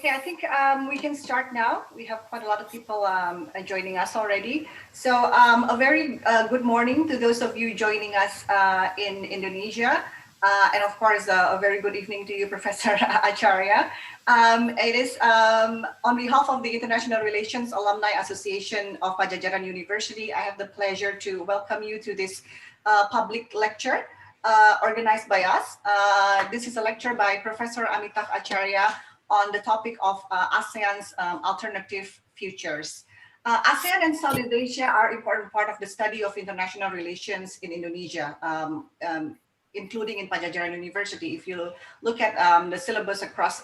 Okay, I think we can start now. We have quite a lot of people joining us already. So a very good morning to those of you joining us in Indonesia. And of course, a very good evening to you, Professor Acharya. It is on behalf of the International Relations Alumni Association of Pajajaran University, I have the pleasure to welcome you to this public lecture organized by us. This is a lecture by Professor Amitav Acharya on the topic of ASEAN's alternative futures. ASEAN and Southeast Asia are an important part of the study of international relations in Indonesia, including in Pajajaran University. If you look at the syllabus across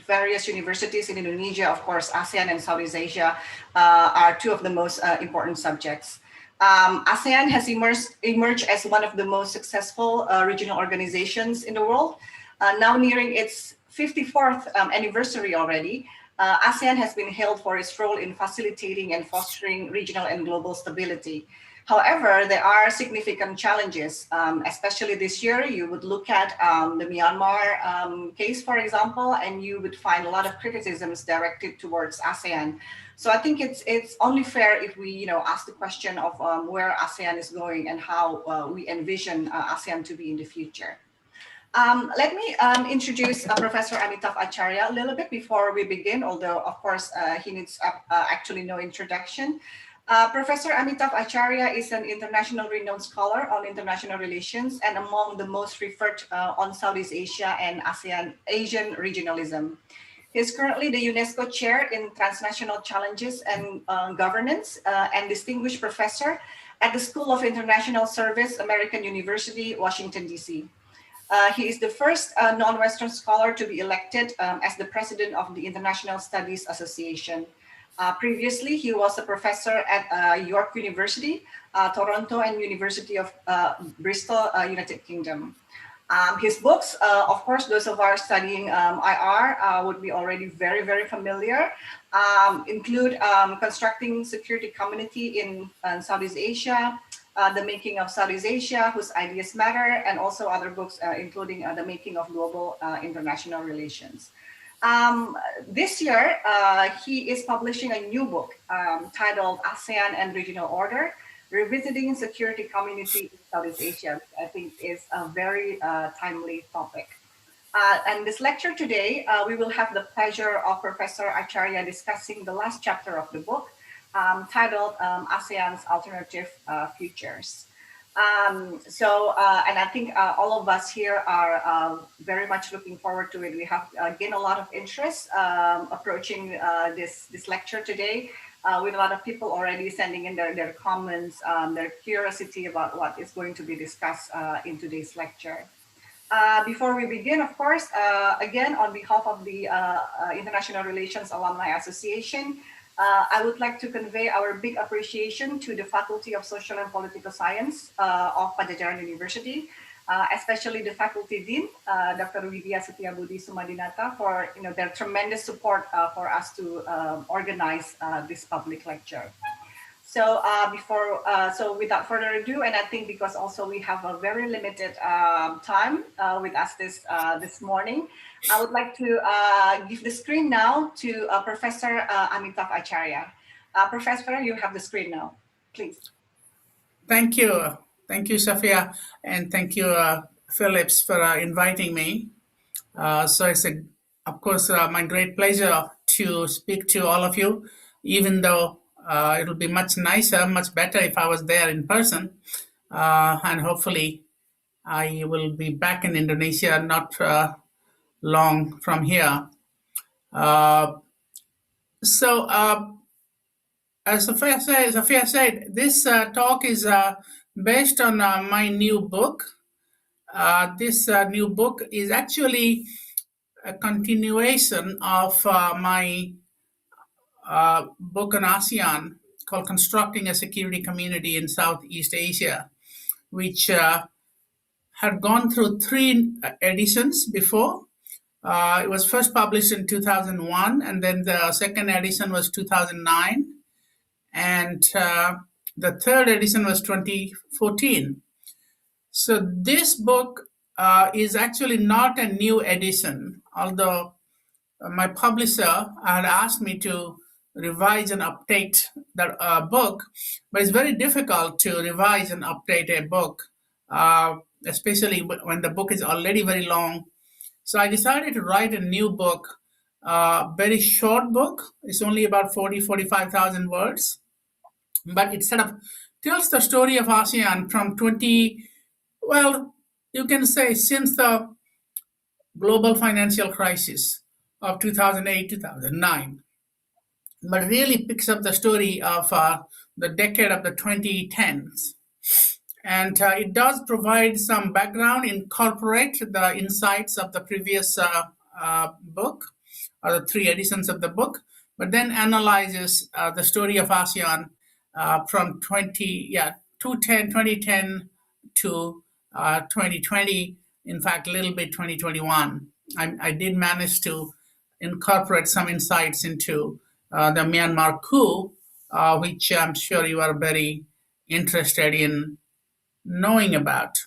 various universities in Indonesia, of course, ASEAN and Southeast Asia are two of the most important subjects. ASEAN has emerged as one of the most successful regional organizations in the world, now nearing its 54th anniversary already. ASEAN has been hailed for its role in facilitating and fostering regional and global stability. However, there are significant challenges, especially this year. You would look at the Myanmar case, for example, and you would find a lot of criticisms directed towards ASEAN. So I think it's only fair if we ask the question of where ASEAN is going and how we envision ASEAN to be in the future. Let me introduce Professor Amitav Acharya a little bit before we begin, although of course he needs actually no introduction. Professor Amitav Acharya is an international renowned scholar on international relations and among the most referred on Southeast Asia and Asian regionalism. He is currently the UNESCO Chair in Transnational Challenges and Governance and Distinguished Professor at the School of International Service, American University, Washington, D.C. He is the first non-Western scholar to be elected as the president of the International Studies Association. Previously, he was a professor at York University, Toronto, and University of Bristol, United Kingdom. His books, of course, those of us studying IR would be already very, very familiar, include Constructing Security Community in Southeast Asia, The Making of Southeast Asia, Whose Ideas Matter, and also other books, including The Making of Global International Relations. This year, he is publishing a new book titled ASEAN and Regional Order, Revisiting Security Community in Southeast Asia, which I think is a very timely topic. And this lecture today, we will have the pleasure of Professor Acharya discussing the last chapter of the book, titled ASEAN's Alternative Futures. And I think all of us here are very much looking forward to it. We have gained a lot of interest approaching this lecture today, with a lot of people already sending in their comments, their curiosity about what is going to be discussed in today's lecture. Before we begin, of course, again, on behalf of the International Relations Alumni Association, I would like to convey our big appreciation to the Faculty of Social and Political Science of Pajajaran University, especially the Faculty Dean, Dr. Widya Setiabudi Sumadinata, for their tremendous support for us to organize this public lecture. So so without further ado, and I think because also we have a very limited time with us this morning, I would like to give the screen now to Professor Amitav Acharya. Professor, you have the screen now, please. Thank you. Thank you, Safia, and thank you, Phillips, for inviting me. So it's, of course, my great pleasure to speak to all of you, even though it will be much nicer, much better if I was there in person. And hopefully I will be back in Indonesia not long from here. As Safia said, this talk is based on my new book. This new book is actually a continuation of my book on ASEAN called Constructing a Security Community in Southeast Asia, which had gone through 3 editions before. It was first published in 2001, and then the second edition was 2009, and the third edition was 2014. So this book is actually not a new edition, although my publisher had asked me to revise and update the book, but it's very difficult to revise and update a book, especially when the book is already very long. So I decided to write a new book, very short book. It's only about 45,000 words, but it sort of tells the story of ASEAN from 20, well, you can say since the global financial crisis of 2008, 2009, but really picks up the story of the decade of the 2010s. And it does provide some background, incorporate the insights of the previous book, or the three editions of the book, but then analyzes the story of ASEAN from 2010 to 2020, in fact, a little bit 2021. I did manage to incorporate some insights into the Myanmar coup, which I'm sure you are very interested in knowing about.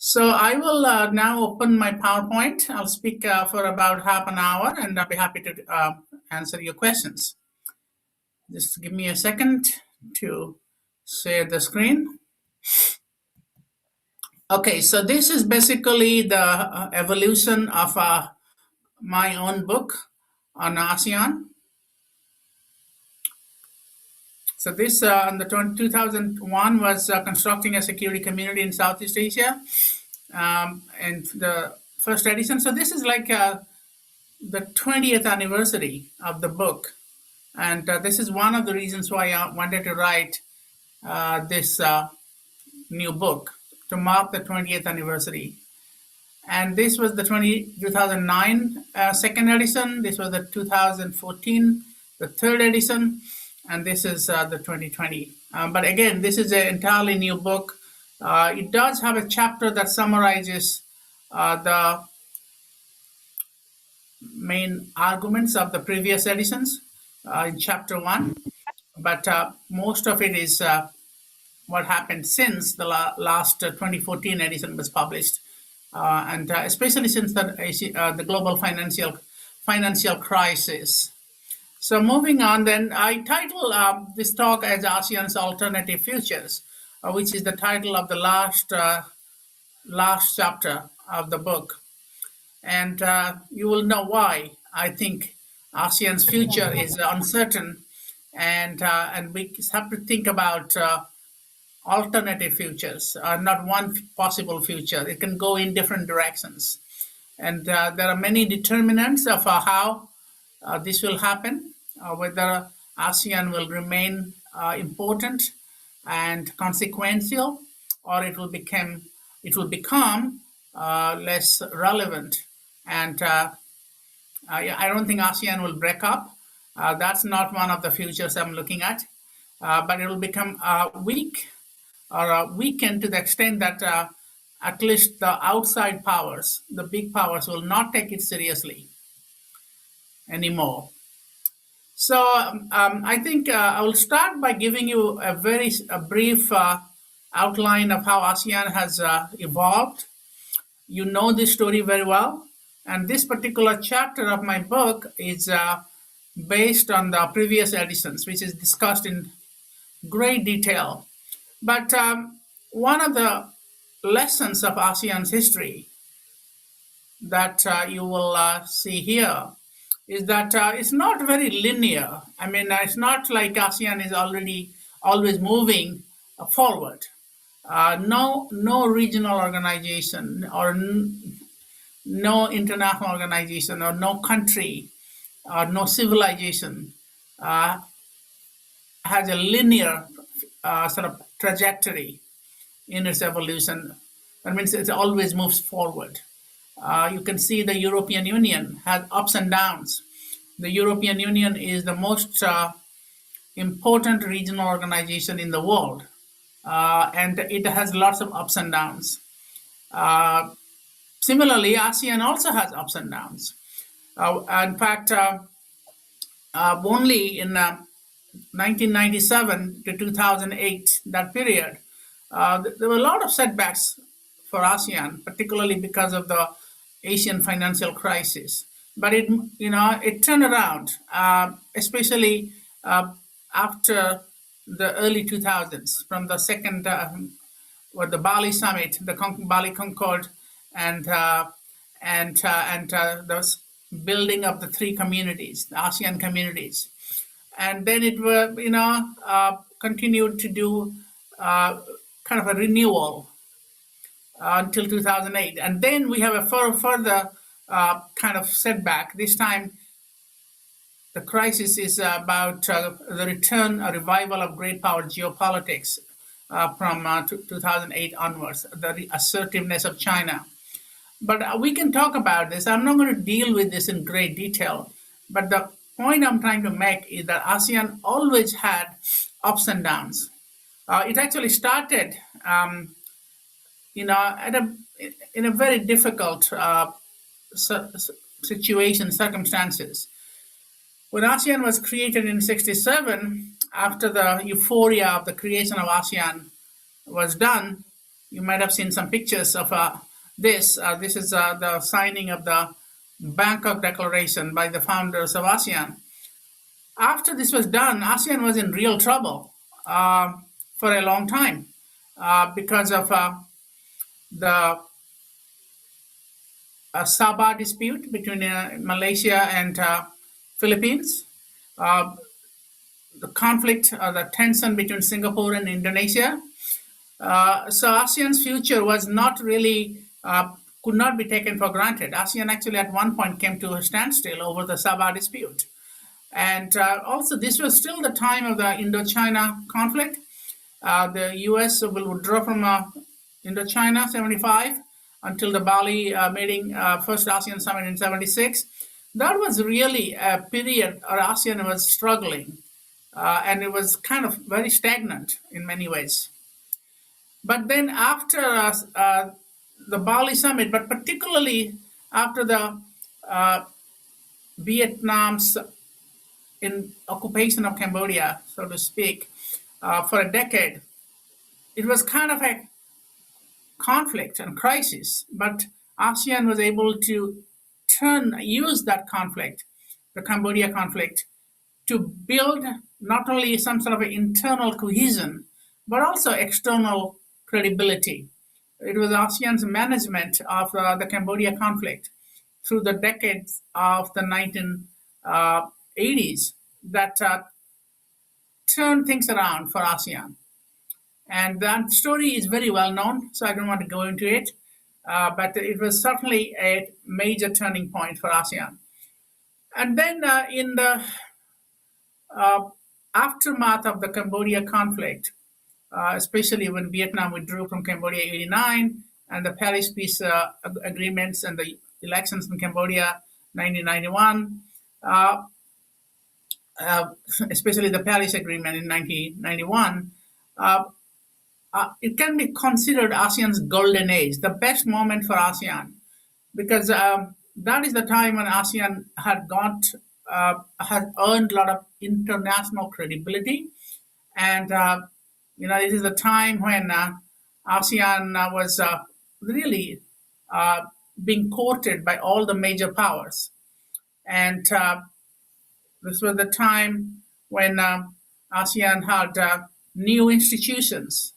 So I will now open my PowerPoint. I'll speak for about half an hour, and I'll be happy to answer your questions. Just give me a second to share the screen. Okay, so this is basically the evolution of my own book on ASEAN. So this in the 2001 was constructing a security community in Southeast Asia, and the first edition. So this is like the 20th anniversary of the book, and this is one of the reasons why I wanted to write this new book to mark the 20th anniversary. And this was the 2009 second edition. This was the 2014, the third edition, and this is the 2020. But again, this is an entirely new book. It does have a chapter that summarizes the main arguments of the previous editions in chapter 1, but most of it is what happened since the last 2014 edition was published, and especially since the global financial crisis. So moving on, then I title this talk as ASEAN's Alternative Futures, which is the title of the last chapter of the book. And you will know why I think ASEAN's future is uncertain, and we have to think about alternative futures, not one possible future. It can go in different directions, and there are many determinants of how this will happen, whether ASEAN will remain important and consequential, or it will become less relevant. And I don't think ASEAN will break up. That's not one of the futures I'm looking at. But it will become weak or weakened to the extent that at least the outside powers, the big powers, will not take it seriously anymore. So I think I will start by giving you a brief outline of how ASEAN has evolved. You know this story very well. And this particular chapter of my book is based on the previous editions, which is discussed in great detail. But one of the lessons of ASEAN's history that you will see here is that it's not very linear. I mean, it's not like ASEAN is always moving forward. No regional organization or no international organization or no country or no civilization has a linear sort of trajectory in its evolution. That means it always moves forward. You can see the European Union has ups and downs. The European Union is the most important regional organization in the world, and it has lots of ups and downs. Similarly, ASEAN also has ups and downs. In fact, only in 1997 to 2008, that period, there were a lot of setbacks for ASEAN, particularly because of the Asian financial crisis. but it turned around, especially after the early 2000s, from the second or the Bali summit, the Bali Concord, and the building of the three communities, the ASEAN communities, and then it were continued to do kind of a renewal until 2008, and then we have a further kind of setback. This time, the crisis is about the return, a revival of great power geopolitics from 2008 onwards, the assertiveness of China. But we can talk about this. I'm not going to deal with this in great detail. But the point I'm trying to make is that ASEAN always had ups and downs. It actually started, at in a very difficult situation, circumstances. When ASEAN was created in '67, after the euphoria of the creation of ASEAN was done, you might have seen some pictures of this. This is the signing of the Bangkok Declaration by the founders of ASEAN. After this was done, ASEAN was in real trouble for a long time because of the Sabah dispute between Malaysia and Philippines, the conflict, the tension between Singapore and Indonesia. So ASEAN's future was not really, could not be taken for granted. ASEAN actually at one point came to a standstill over the Sabah dispute. And also this was still the time of the Indochina conflict. The US will withdraw from Indochina 75 until the Bali meeting, first ASEAN summit in 76. That was really a period where ASEAN was struggling, and it was kind of very stagnant in many ways. But then after the Bali summit, but particularly after the Vietnam's occupation of Cambodia, so to speak, for a decade, it was kind of a conflict and crisis, but ASEAN was able to use that conflict, the Cambodia conflict, to build not only some sort of an internal cohesion, but also external credibility. It was ASEAN's management of the Cambodia conflict through the decades of the 1980s that turned things around for ASEAN. And that story is very well known, so I don't want to go into it. But it was certainly a major turning point for ASEAN. And then in the aftermath of the Cambodia conflict, especially when Vietnam withdrew from Cambodia in '89, and the Paris Peace Agreements and the elections in Cambodia 1991, especially the Paris Agreement in 1991, it can be considered ASEAN's golden age, the best moment for ASEAN, because that is the time when ASEAN had earned a lot of international credibility, and this is the time when ASEAN was really being courted by all the major powers, and this was the time when ASEAN had new institutions.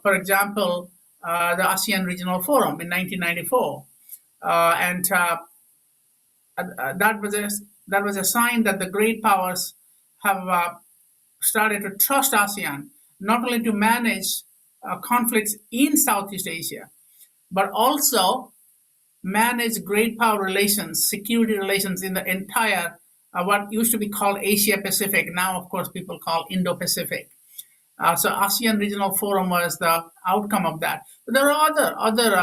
For example, the ASEAN Regional Forum in 1994, and that was a sign that the great powers have started to trust ASEAN not only to manage conflicts in Southeast Asia, but also manage great power relations, security relations in the entire what used to be called Asia Pacific. Now, of course, people call Indo-Pacific. So ASEAN Regional Forum was the outcome of that. But there are other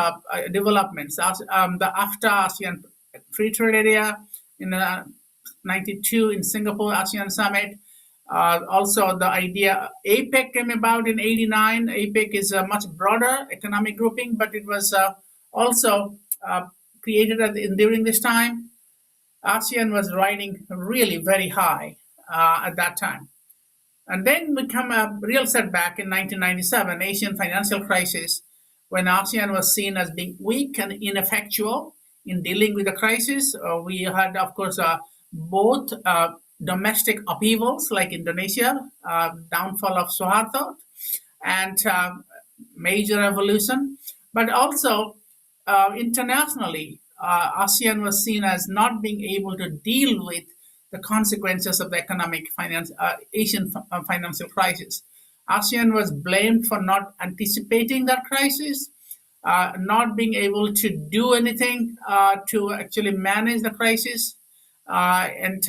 developments. The AFTA ASEAN Free Trade Area in '92 in Singapore ASEAN Summit. Also, the idea APEC came about in '89. APEC is a much broader economic grouping, but it was also created during this time. ASEAN was riding really very high at that time. And then became a real setback in 1997, Asian financial crisis, when ASEAN was seen as being weak and ineffectual in dealing with the crisis. We had, of course, both domestic upheavals like Indonesia, downfall of Suharto, and major evolution, but also internationally, ASEAN was seen as not being able to deal with the consequences of the economic Asian financial crisis. ASEAN was blamed for not anticipating that crisis, not being able to do anything to actually manage the crisis, and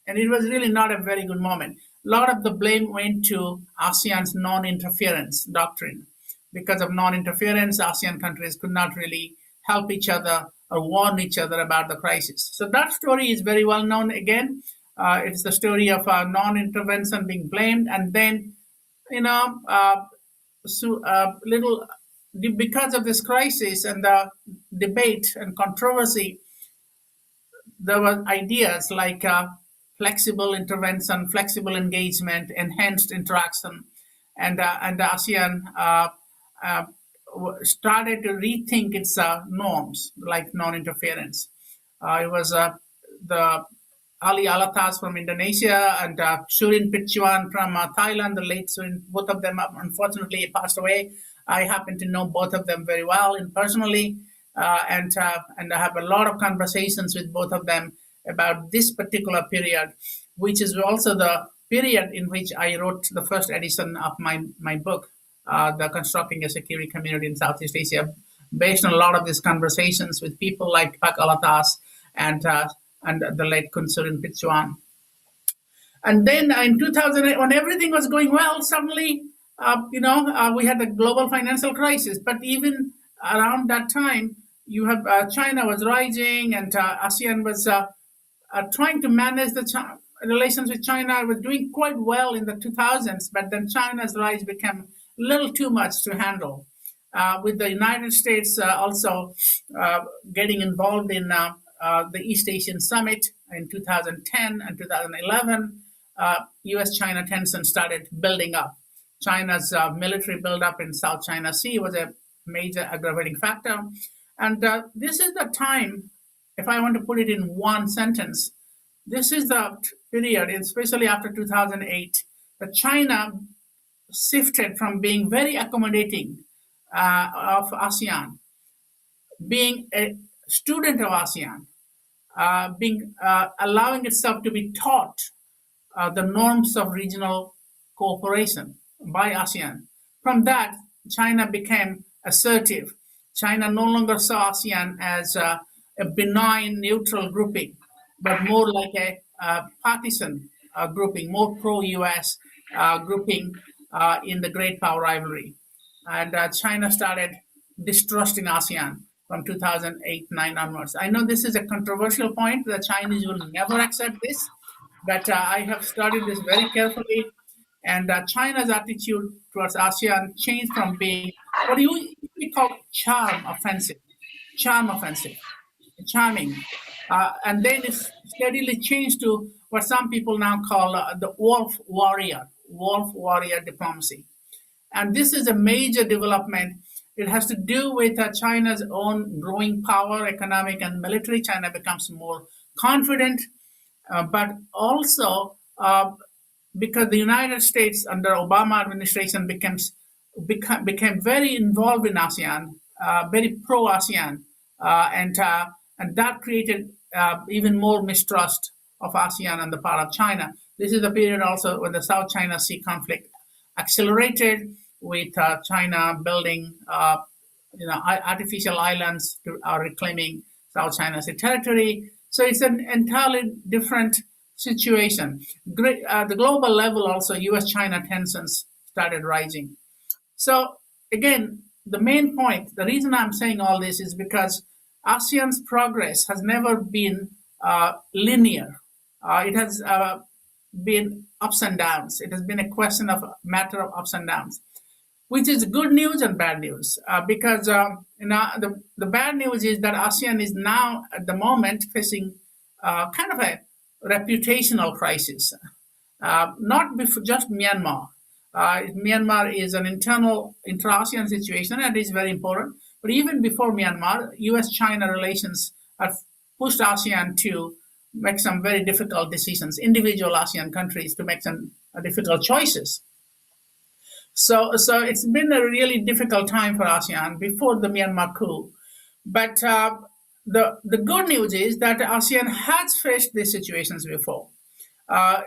it was really not a very good moment. A lot of the blame went to ASEAN's non-interference doctrine. Because of non-interference, ASEAN countries could not really help each other or warn each other about the crisis. So that story is very well known. Again, it's the story of non-intervention being blamed, and then you know, little because of this crisis and the debate and controversy, there were ideas like flexible intervention, flexible engagement, enhanced interaction, and ASEAN uh, started to rethink its norms like non-interference. It was the Ali Alatas from Indonesia and Surin Pitchuan from Thailand, the late Surin. Both of them unfortunately passed away. I happen to know both of them very well and personally, and I have a lot of conversations with both of them about this particular period, which is also the period in which I wrote the first edition of my book, The Constructing a Secure Community in Southeast Asia, based on a lot of these conversations with people like Pak Alatas and the late Kunsurin Pitchuan. And then in 2008, when everything was going well, suddenly, we had the global financial crisis. But even around that time, you have China was rising, and ASEAN was trying to manage the relations with China. Was doing quite well in the 2000s, but then China's rise became a little too much to handle. With the United States also getting involved in the East Asian Summit in 2010 and 2011, U.S.-China tensions started building up. China's military buildup in South China Sea was a major aggravating factor. And this is the time, if I want to put it in one sentence, this is the period, especially after 2008, that China shifted from being very accommodating of ASEAN, being a student of ASEAN, being allowing itself to be taught the norms of regional cooperation by ASEAN. From that, China became assertive. China no longer saw ASEAN as a benign, neutral grouping, but more like a partisan grouping, more pro-US grouping in the great power rivalry. And China started distrusting ASEAN from 2008-9 onwards. I know this is a controversial point. The Chinese will never accept this, but I have studied this very carefully. And China's attitude towards ASEAN changed from being what we call charm offensive, charming. And then it steadily changed to what some people now call the wolf warrior diplomacy. And this is a major development. It has to do with China's own growing power, economic and military. China becomes more confident, but also because the United States under Obama administration became very involved in ASEAN, very pro-ASEAN, and that created even more mistrust of ASEAN on the part of China. This is the period also when the South China Sea conflict accelerated, with China building artificial islands to reclaiming South China Sea territory. So it's an entirely different situation. The global level also, U.S.-China tensions started rising. So again, the main point, the reason I'm saying all this is because ASEAN's progress has never been linear. It has been ups and downs. It has been a question of matter of ups and downs, which is good news and bad news. Because the bad news is that ASEAN is now at the moment facing kind of a reputational crisis. Not just Myanmar. Myanmar is an internal intra-ASEAN situation and is very important. But even before Myanmar, U.S.-China relations have pushed ASEAN to make some very difficult decisions, individual ASEAN countries to make some difficult choices. So it's been a really difficult time for ASEAN before the Myanmar coup. But the good news is that ASEAN has faced these situations before. Uh,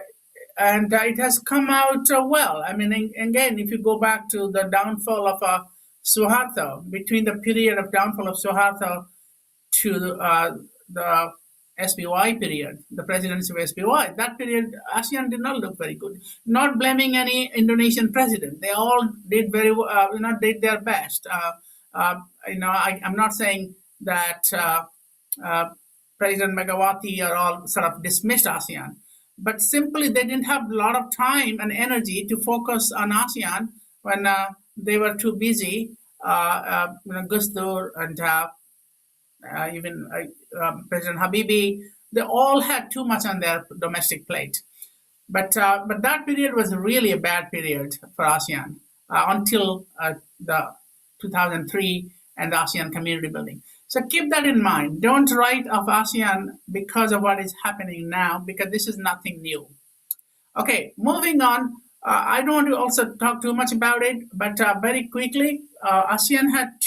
and it has come out well. I mean, again, if you go back to the downfall of Suharto, between the period of downfall of Suharto to the SBY period, the presidency of SBY, that period, ASEAN did not look very good. Not blaming any Indonesian president, they all did very, did their best. I'm not saying that uh, President Megawati or all sort of dismissed ASEAN, but simply they didn't have a lot of time and energy to focus on ASEAN when they were too busy. Gus Dur and even President Habibi, they all had too much on their domestic plate. But that period was really a bad period for ASEAN until the 2003 and the ASEAN community building. So keep that in mind. Don't write off ASEAN because of what is happening now, because this is nothing new. Okay, moving on. I don't want to also talk too much about it, but very quickly, ASEAN had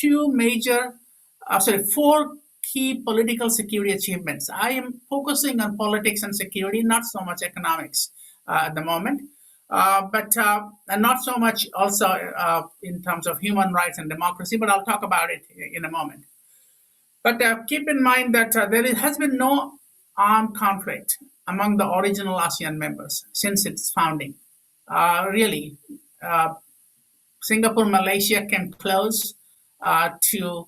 four key political security achievements. I am focusing on politics and security, not so much economics at the moment, and not so much also in terms of human rights and democracy, but I'll talk about it in a moment. But keep in mind that there has been no armed conflict among the original ASEAN members since its founding. Really, Singapore, Malaysia came close to,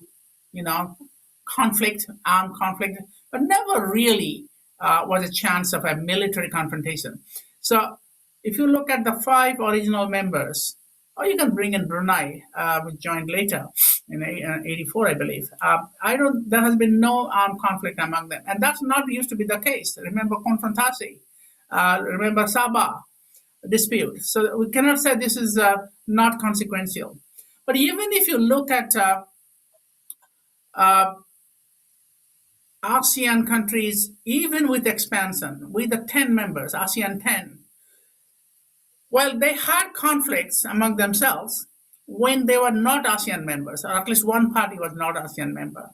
armed conflict, but never really was a chance of a military confrontation. So if you look at the five original members, or you can bring in Brunei, which joined later in '84, I believe. There has been no armed conflict among them, and that's not used to be the case. Remember Konfrontasi, remember Sabah dispute. So we cannot say this is not consequential. But even if you look at ASEAN countries, even with expansion, with the 10 members, ASEAN 10, well, they had conflicts among themselves when they were not ASEAN members, or at least one party was not ASEAN member.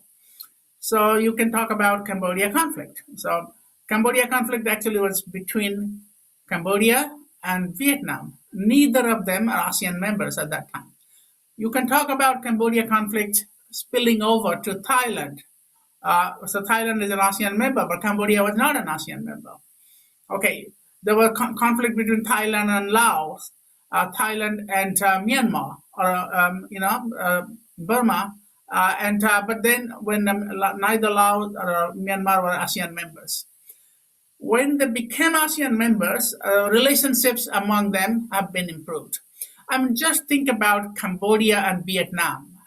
So you can talk about Cambodia conflict. So Cambodia conflict actually was between Cambodia and Vietnam. Neither of them are ASEAN members at that time. You can talk about Cambodia conflict spilling over to Thailand. So Thailand is an ASEAN member, but Cambodia was not an ASEAN member. Okay, there was conflict between Thailand and Laos, Thailand and Myanmar, or Burma, but then when neither Laos or Myanmar were ASEAN members. When they became ASEAN members, relationships among them have been improved. I mean, just think about Cambodia and Vietnam.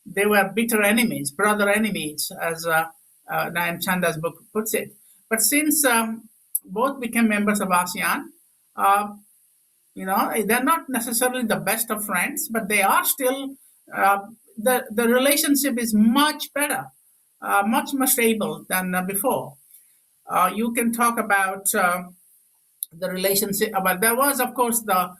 They were bitter enemies, brother enemies, as Nayan Chanda's book puts it. But since both became members of ASEAN, they're not necessarily the best of friends, but they are still, the relationship is much better, much more stable than before. You can talk about the relationship, but there was, of course, the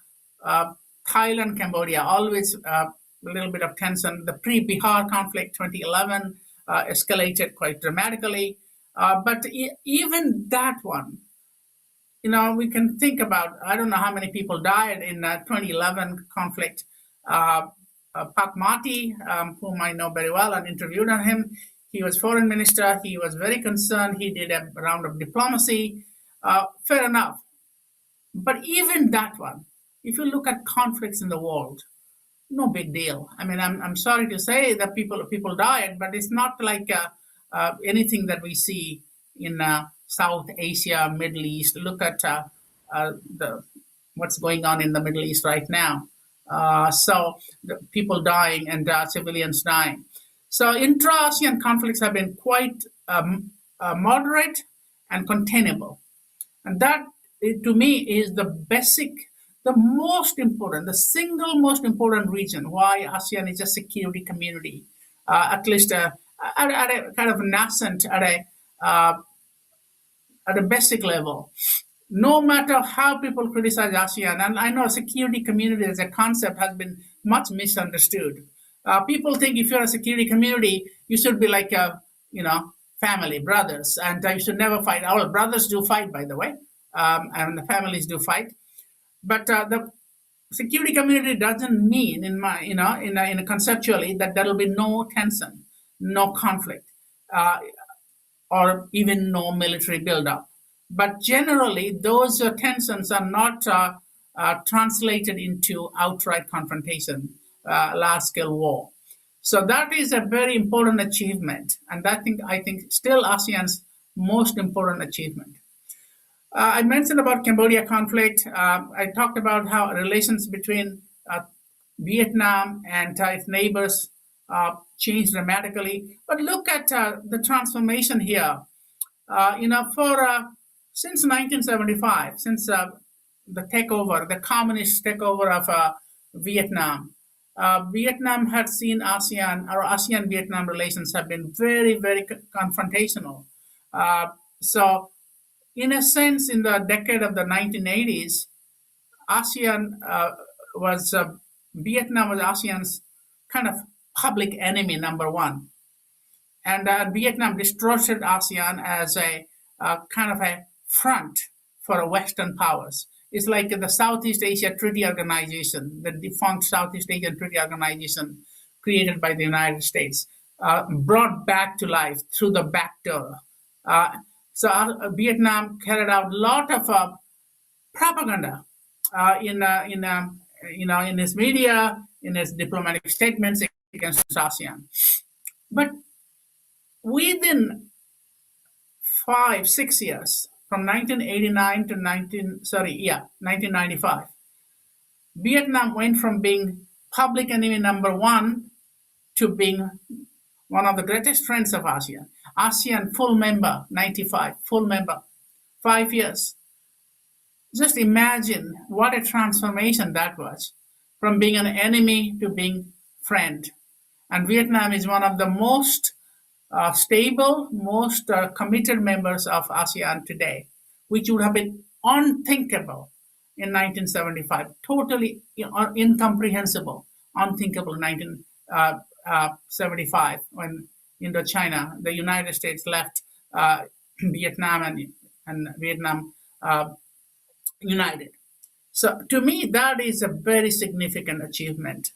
Thailand, Cambodia, always a little bit of tension. The pre-Bihar conflict, 2011, escalated quite dramatically. But even that one, we can think about, I don't know how many people died in 2011 conflict. Pak Mati, whom I know very well and interviewed on him, he was foreign minister. He was very concerned. He did a round of diplomacy. Fair enough. But even that one, if you look at conflicts in the world, no big deal. I mean, I'm sorry to say that people died, but it's not like anything that we see in South Asia, Middle East. Look at what's going on in the Middle East right now. So the people dying and civilians dying. So intra-ASEAN conflicts have been quite moderate and containable. And that, to me, is the basic, the most important, the single most important reason why ASEAN is a security community, at least at a kind of nascent, at a basic level. No matter how people criticize ASEAN, and I know security community as a concept has been much misunderstood. People think if you're a security community, you should be like a, family, brothers, and you should never fight. Our brothers do fight, by the way, and the families do fight. But the security community doesn't mean, in my, in a conceptually, that there will be no tension, no conflict. Or even no military buildup. But generally, those tensions are not translated into outright confrontation, large scale war. So that is a very important achievement, and I think still ASEAN's most important achievement. I mentioned about Cambodia conflict. I talked about how relations between Vietnam and its neighbors changed dramatically. But look at the transformation here. For since 1975, since the takeover, the communist takeover of Vietnam, Vietnam had seen ASEAN, or ASEAN-Vietnam relations have been very, very confrontational. So, in a sense, in the decade of the 1980s, ASEAN was Vietnam was ASEAN's kind of public enemy number one, and Vietnam distorted ASEAN as a kind of a front for Western powers. It's like the Southeast Asia Treaty Organization, the defunct Southeast Asian Treaty Organization created by the United States, brought back to life through the back door. Vietnam carried out a lot of propaganda in its media, in its diplomatic statements against ASEAN. But within 5, 6 years, from 1989 to 1995, Vietnam went from being public enemy number one to being one of the greatest friends of ASEAN. ASEAN full member, 95, full member, 5 years. Just imagine what a transformation that was, from being an enemy to being friend. And Vietnam is one of the most stable, most committed members of ASEAN today, which would have been unthinkable in 1975, totally incomprehensible, unthinkable in 1975 when Indochina, the United States left Vietnam and Vietnam united. So to me, that is a very significant achievement,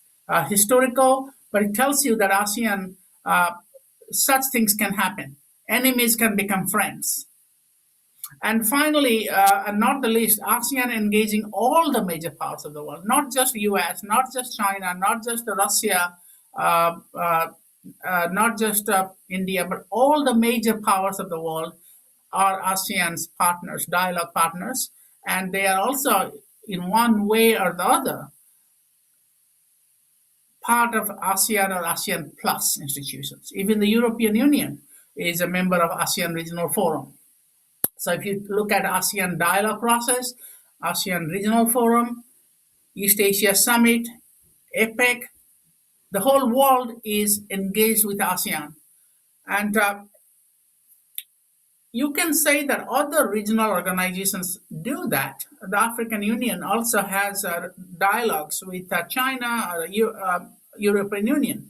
historical, but it tells you that ASEAN, such things can happen. Enemies can become friends. And finally, and not the least, ASEAN engaging all the major powers of the world, not just US, not just China, not just Russia, not just India, but all the major powers of the world are ASEAN's partners, dialogue partners, and they are also, in one way or the other, part of ASEAN or ASEAN Plus institutions. Even the European Union is a member of ASEAN Regional Forum. So if you look at ASEAN dialogue process, ASEAN Regional Forum, East Asia Summit, APEC, the whole world is engaged with ASEAN. And you can say that other regional organizations do that. The African Union also has dialogues with China or European Union.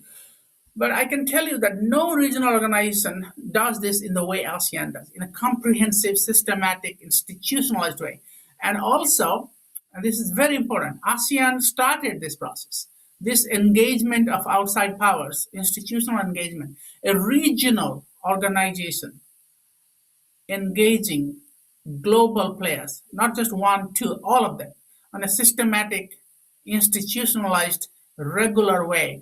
But I can tell you that no regional organization does this in the way ASEAN does, in a comprehensive, systematic, institutionalized way. And also, and this is very important, ASEAN started this process, this engagement of outside powers, institutional engagement, a regional organization engaging global players, not just one, two, all of them, on a systematic, institutionalized, regular way,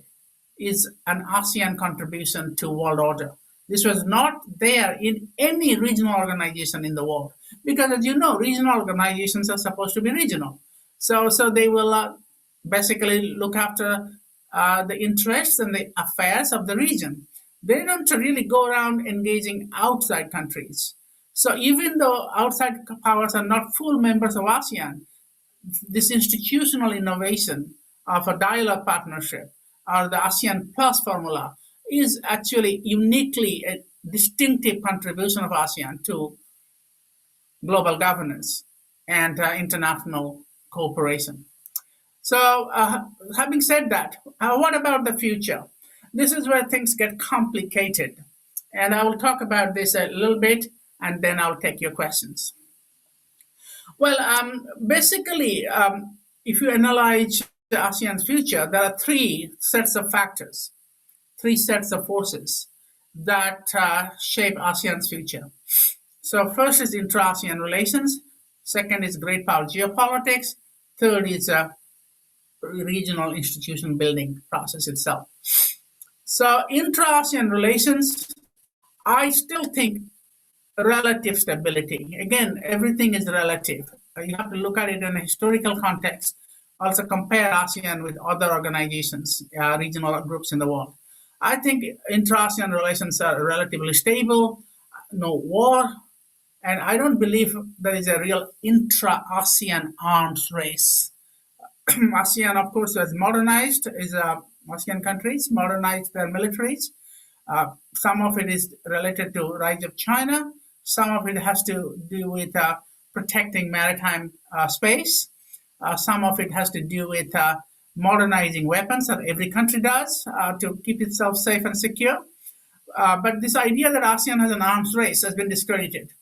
is an ASEAN contribution to world order. This was not there in any regional organization in the world, because, as you know, regional organizations are supposed to be regional. So they will basically look after the interests and the affairs of the region. They don't really go around engaging outside countries. So even though outside powers are not full members of ASEAN, this institutional innovation of a dialogue partnership or the ASEAN Plus formula is actually uniquely a distinctive contribution of ASEAN to global governance and international cooperation. So, having said that, what about the future? This is where things get complicated. And I will talk about this a little bit and then I'll take your questions. Well, basically, if you analyze ASEAN's future, there are three sets of factors, three sets of forces that shape ASEAN's future. So, first is intra ASEAN relations, second is great power geopolitics, third is regional institution building process itself. So, intra ASEAN relations, I still think relative stability. Again, everything is relative. You have to look at it in a historical context. Also, compare ASEAN with other organizations, regional groups in the world. I think intra ASEAN relations are relatively stable, no war, and I don't believe there is a real intra ASEAN arms race. ASEAN, of course, has modernized, ASEAN countries modernized their militaries. Some of it is related to rise of China. Some of it has to do with protecting maritime space. Some of it has to do with modernizing weapons that every country does to keep itself safe and secure. But this idea that ASEAN has an arms race has been discredited.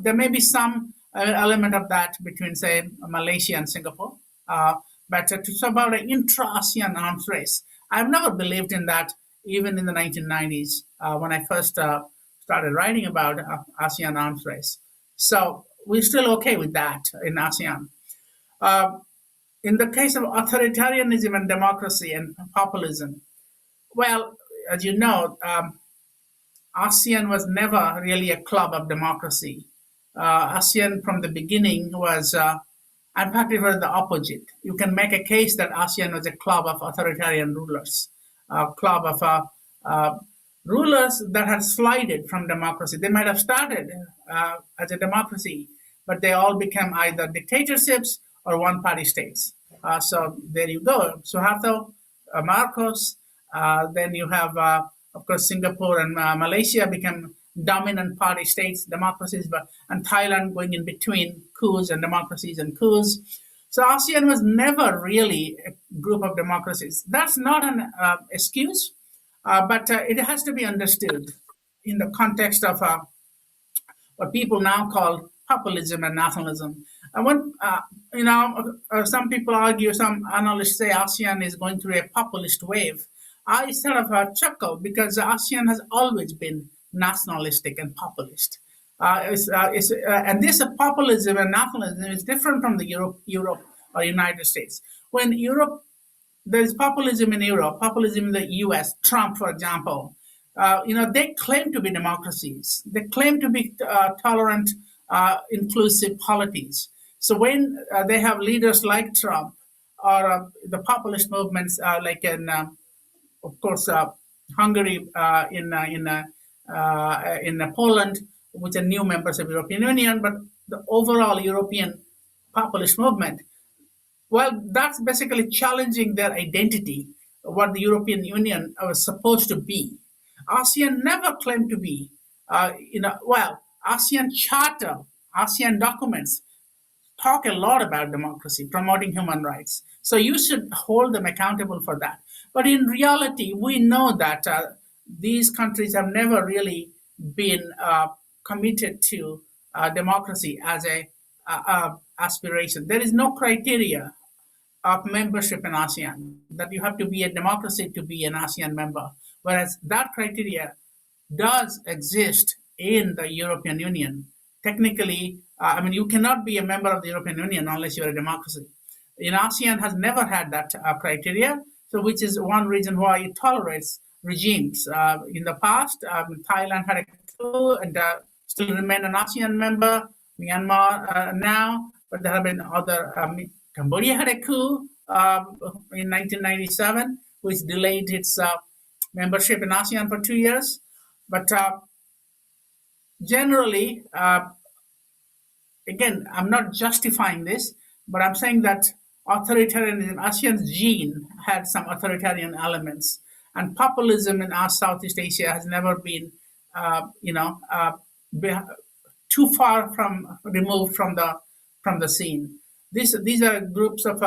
There may be some element of that between, say, Malaysia and Singapore, but it's about an intra-ASEAN arms race. I've never believed in that, even in the 1990s when I first started writing about ASEAN arms race. So we're still okay with that in ASEAN. In the case of authoritarianism and democracy and populism, well, as you know, ASEAN was never really a club of democracy. ASEAN from the beginning was, in fact, it was the opposite. You can make a case that ASEAN was a club of authoritarian rulers, a club of rulers that had slided from democracy. They might have started as a democracy, but they all became either dictatorships or one-party states. So there you go. Suharto, Marcos, then you have, of course, Singapore and Malaysia became dominant party states, democracies, and Thailand going in between coups and democracies and coups. So ASEAN was never really a group of democracies. That's not an excuse, but it has to be understood in the context of what people now call populism and nationalism. And when, some people argue, some analysts say ASEAN is going through a populist wave. I sort of chuckle because ASEAN has always been nationalistic and populist. And this populism and nationalism is different from the Europe or United States. When Europe, there's populism in Europe, populism in the US, Trump, for example, they claim to be democracies. They claim to be tolerant, inclusive polities. So when they have leaders like Trump or the populist movements like in, of course, Hungary, in Poland, which are new members of the European Union, but the overall European populist movement, well, that's basically challenging their identity, what the European Union was supposed to be. ASEAN never claimed to be, ASEAN Charter, ASEAN documents talk a lot about democracy, promoting human rights. So you should hold them accountable for that. But in reality, we know that these countries have never really been committed to democracy as a aspiration. There is no criteria of membership in ASEAN that you have to be a democracy to be an ASEAN member, whereas that criteria does exist in the European Union. Technically, you cannot be a member of the European Union unless you're a democracy. In ASEAN has never had that criteria, so which is one reason why it tolerates regimes. In the past, Thailand had a coup and still remain an ASEAN member. Myanmar now, but there have been other. Cambodia had a coup in 1997, which delayed its membership in ASEAN for 2 years. But generally, again, I'm not justifying this, but I'm saying that authoritarianism, ASEAN's gene had some authoritarian elements. and populism in our Southeast Asia has never been, you know, too far from removed from the scene. These are groups of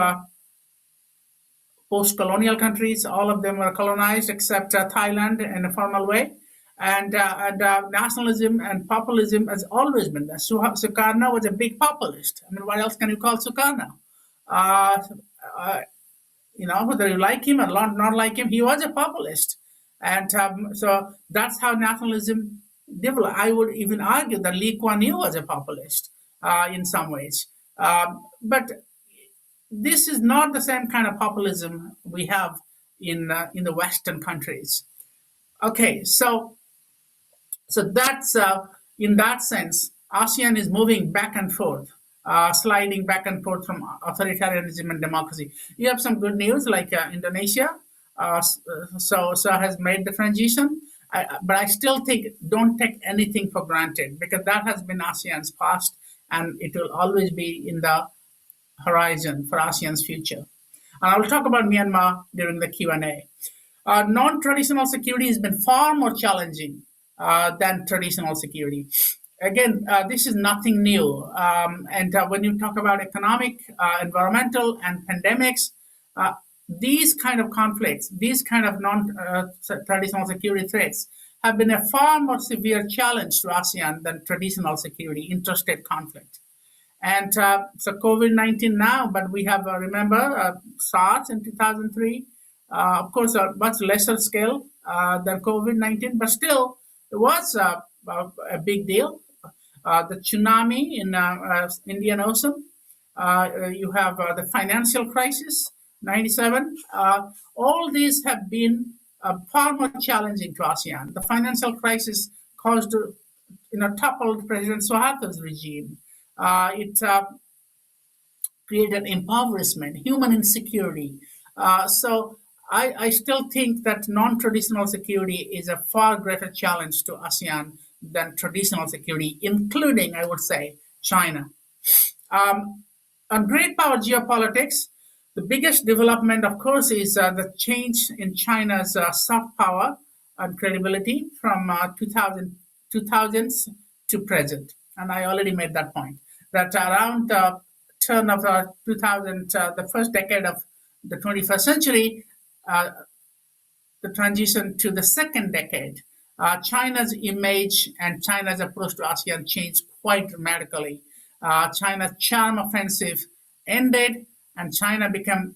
post-colonial countries. All of them were colonized except Thailand in a formal way. And nationalism and populism has always been there. Sukarno was a big populist. I mean, what else can you call Sukarno? Uh, uh, you know, whether you like him or not like him, he was a populist. And so that's how nationalism developed. I would even argue that Lee Kuan Yew was a populist in some ways. But this is not the same kind of populism we have in the Western countries. Okay, so that's in that sense, ASEAN is moving back and forth, sliding back and forth from authoritarianism and democracy. You have some good news, like Indonesia, so has made the transition. But I still think don't take anything for granted because that has been ASEAN's past, and it will always be in the horizon for ASEAN's future. And I will talk about Myanmar during the Q&A. Non-traditional security has been far more challenging than traditional security. Again, this is nothing new. And when you talk about economic, environmental, and pandemics, uh, these kind of conflicts, these kind of non-traditional security threats have been a far more severe challenge to ASEAN than traditional security, interstate conflict. And so COVID-19 now, but we have, remember, SARS in 2003, of course, a much lesser scale than COVID-19, but still, it was a big deal. The tsunami in Indian Ocean, you have the financial crisis, 97. All these have been far more challenging to ASEAN. The financial crisis caused, toppled President Suharto's regime. It created impoverishment, human insecurity. So I still think that non-traditional security is a far greater challenge to ASEAN than traditional security, including, I would say, China. On great power geopolitics, the biggest development, of course, is the change in China's soft power and credibility from 2000s to present. And I already made that point, that around the turn of 2000, the first decade of the 21st century, uh, the transition to the second decade, China's image and China's approach to ASEAN changed quite dramatically. China's charm offensive ended, and China became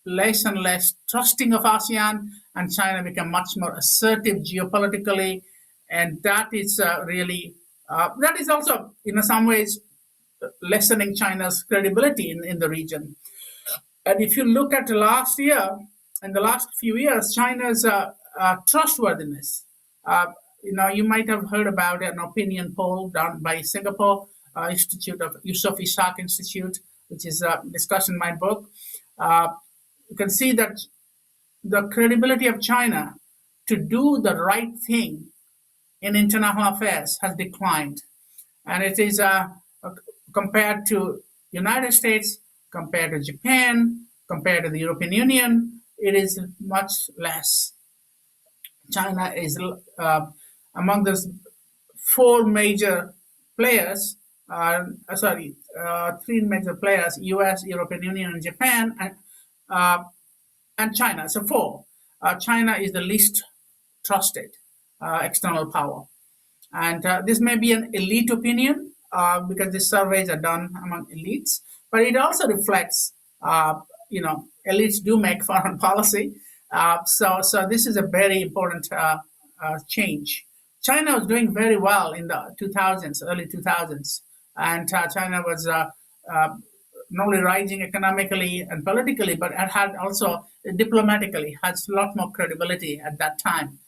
less and less trusting of ASEAN, and China became much more assertive geopolitically, and that is that is also, in some ways, lessening China's credibility in the region. And if you look at last year and the last few years, China's trustworthiness, you might have heard about an opinion poll done by Singapore Institute of Yusof Ishak Institute, which is discussed in my book. You can see that the credibility of China to do the right thing in international affairs has declined, and it is compared to United States, compared to Japan, compared to the European Union, it is much less. China is among the four major players, three major players: U.S., European Union, and Japan, and China. So four. China is the least trusted external power. And this may be an elite opinion because the surveys are done among elites, but it also reflects, elites do make foreign policy. So this is a very important change. China was doing very well in the 2000s, early 2000s, and China was not only rising economically and politically, but it had also diplomatically has a lot more credibility at that time.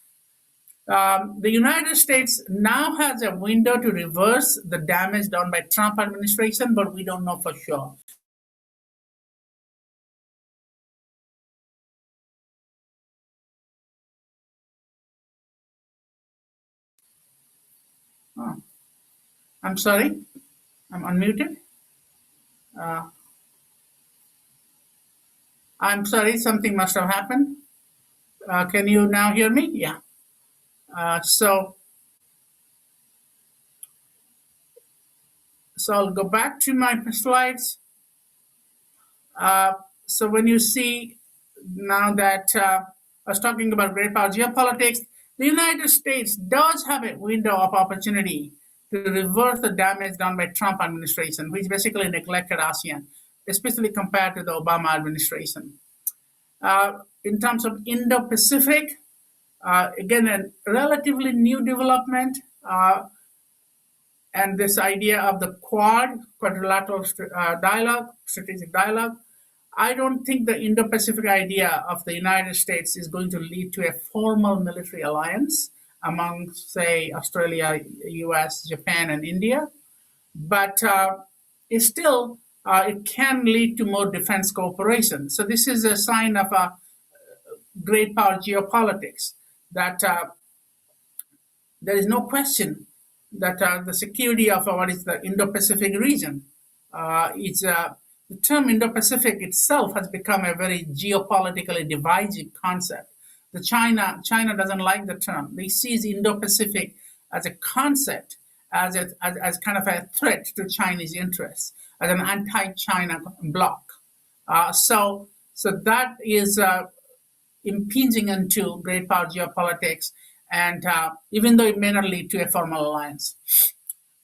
The United States now has a window to reverse the damage done by Trump administration, but we don't know for sure. Oh, I'm sorry, I'm unmuted. Uh, I'm sorry, something must have happened. Can you now hear me? Yeah. So I'll go back to my slides. Uh, so when you see now that I was talking about great power geopolitics, the United States does have a window of opportunity to reverse the damage done by Trump administration, which basically neglected ASEAN, especially compared to the Obama administration. In terms of Indo-Pacific, again, a relatively new development. And this idea of the quadrilateral dialogue, strategic dialogue, I don't think the Indo-Pacific idea of the United States is going to lead to a formal military alliance among, say, Australia, US, Japan, and India. But it can lead to more defense cooperation. So this is a sign of a great power geopolitics that there is no question that the security of what is the Indo-Pacific region. The term Indo-Pacific itself has become a very geopolitically divisive concept. China doesn't like the term. They see Indo-Pacific as a concept, as kind of a threat to Chinese interests, as an anti-China bloc. So that is impinging into great power geopolitics, and even though it may not lead to a formal alliance.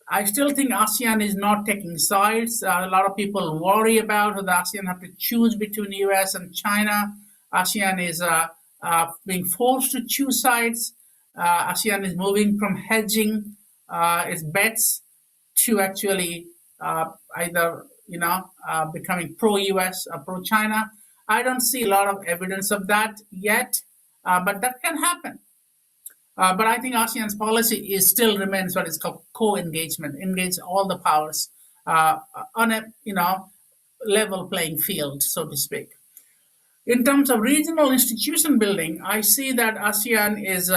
I still think ASEAN is not taking sides. A lot of people worry about whether ASEAN have to choose between US and China. ASEAN is being forced to choose sides. ASEAN is moving from hedging its bets to actually either becoming pro-US or pro-China. I don't see a lot of evidence of that yet, but that can happen. But I think ASEAN's policy is still remains what is called co-engagement, engage all the powers on a level playing field, so to speak. In terms of regional institution building, I see that ASEAN is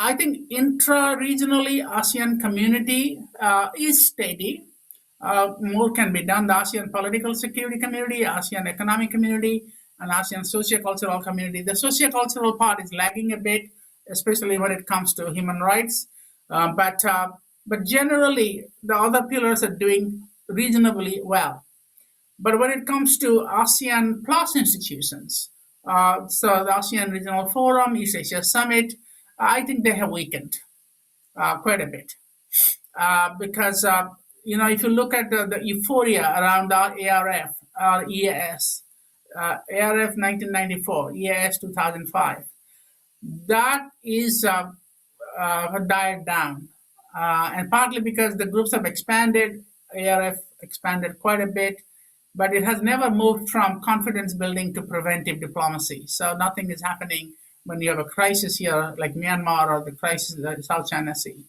I think intra-regionally, ASEAN community is steady. More can be done. The ASEAN political security community, ASEAN economic community, and ASEAN socio-cultural community. The socio-cultural part is lagging a bit, especially when it comes to human rights. But generally, the other pillars are doing reasonably well. But when it comes to ASEAN plus institutions, so the ASEAN Regional Forum, East Asia Summit, I think they have weakened quite a bit. Because, if you look at the euphoria around the ARF, EAS, ARF 1994, EAS 2005, that is died down. And partly because the groups have expanded, ARF expanded quite a bit, but it has never moved from confidence building to preventive diplomacy. So nothing is happening when you have a crisis here like Myanmar or the crisis in the South China Sea.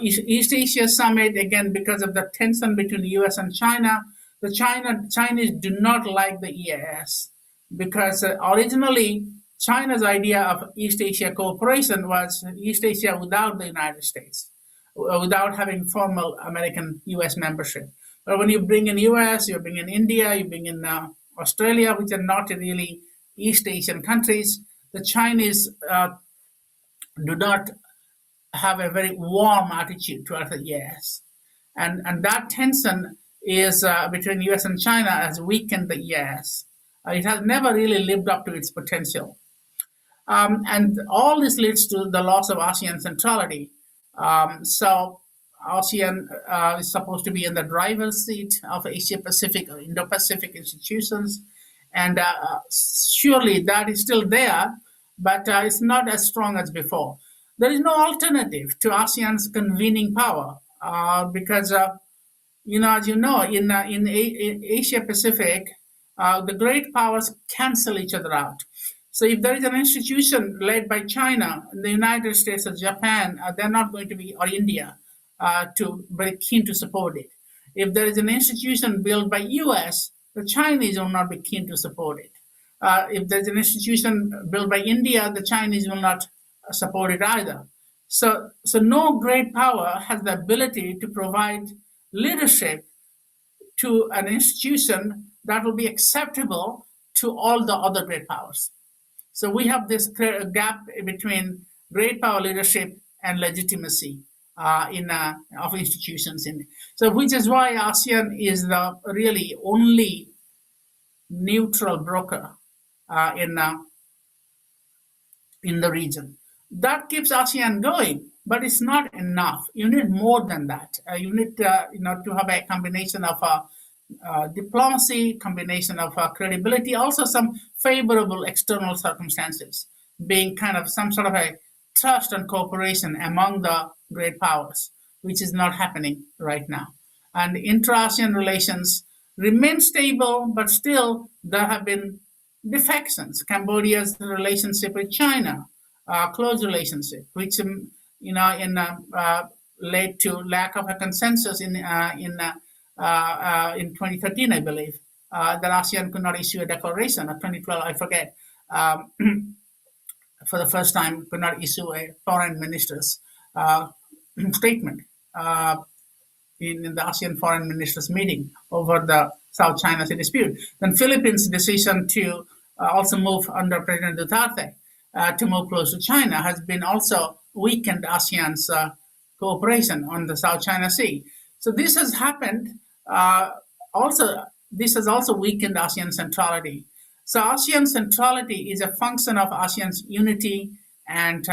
East Asia Summit, again, because of the tension between the US and China, the Chinese do not like the EAS because originally China's idea of East Asia cooperation was East Asia without the United States, without having formal American-US membership. But when you bring in US, you bring in India, you bring in Australia, which are not really East Asian countries, the Chinese do not have a very warm attitude towards the EAS. And that tension is between US and China has weakened the EAS. It has never really lived up to its potential. And all this leads to the loss of ASEAN centrality. So ASEAN is supposed to be in the driver's seat of Asia Pacific or Indo Pacific institutions. And surely that is still there, but it's not as strong as before. There is no alternative to ASEAN's convening power because, as you know, in Asia Pacific, the great powers cancel each other out. So if there is an institution led by China, the United States or Japan, they're not going to be, or India, to very keen to support it. If there is an institution built by US, the Chinese will not be keen to support it. If there's an institution built by India, the Chinese will not support it either. So no great power has the ability to provide leadership to an institution that will be acceptable to all the other great powers. So we have this gap between great power leadership and legitimacy of institutions. So which is why ASEAN is the really only neutral broker in the region. That keeps ASEAN going, but it's not enough. You need more than that. You need to have a combination of diplomacy, combination of credibility, also some favorable external circumstances, being kind of some sort of a trust and cooperation among the great powers, which is not happening right now. And intra-ASEAN relations remain stable, but still there have been defections. Cambodia's relationship with China, close relationship, which led to lack of a consensus in 2013, I believe, that ASEAN could not issue a declaration. Or 2012, I forget. For the first time, could not issue a foreign minister's statement in the ASEAN foreign ministers meeting over the South China Sea dispute. Then Philippines' decision to also move under President Duterte to move close to China has been also weakened ASEAN's cooperation on the South China Sea. So this has happened. This has also weakened ASEAN centrality. So ASEAN centrality is a function of ASEAN's unity and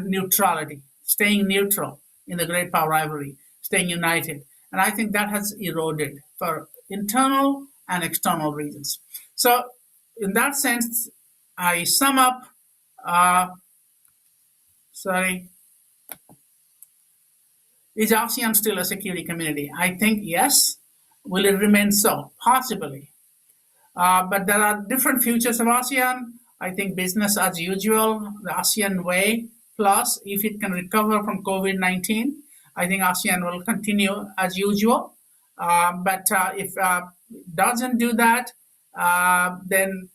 neutrality, staying neutral in the great power rivalry, staying united. And I think that has eroded for internal and external reasons. So in that sense, I sum up, is ASEAN still a security community? I think yes. Will it remain so? Possibly. But there are different futures of ASEAN. I think business as usual, the ASEAN way, plus if it can recover from COVID-19, I think ASEAN will continue as usual. But if it doesn't do that, then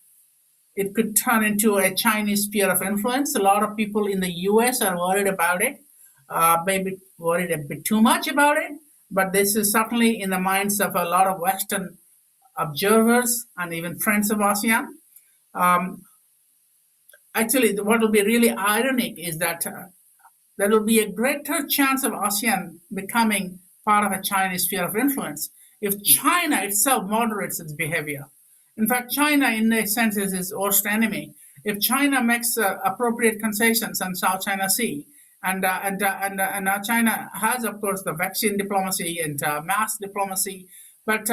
it could turn into a Chinese sphere of influence. A lot of people in the US are worried about it, maybe worried a bit too much about it. But this is certainly in the minds of a lot of Western observers and even friends of ASEAN. Actually, what will be really ironic is that there will be a greater chance of ASEAN becoming part of a Chinese sphere of influence if China itself moderates its behavior. In fact, China, in a sense, is its worst enemy. If China makes appropriate concessions on South China Sea, and China has, of course, the vaccine diplomacy and mass diplomacy, but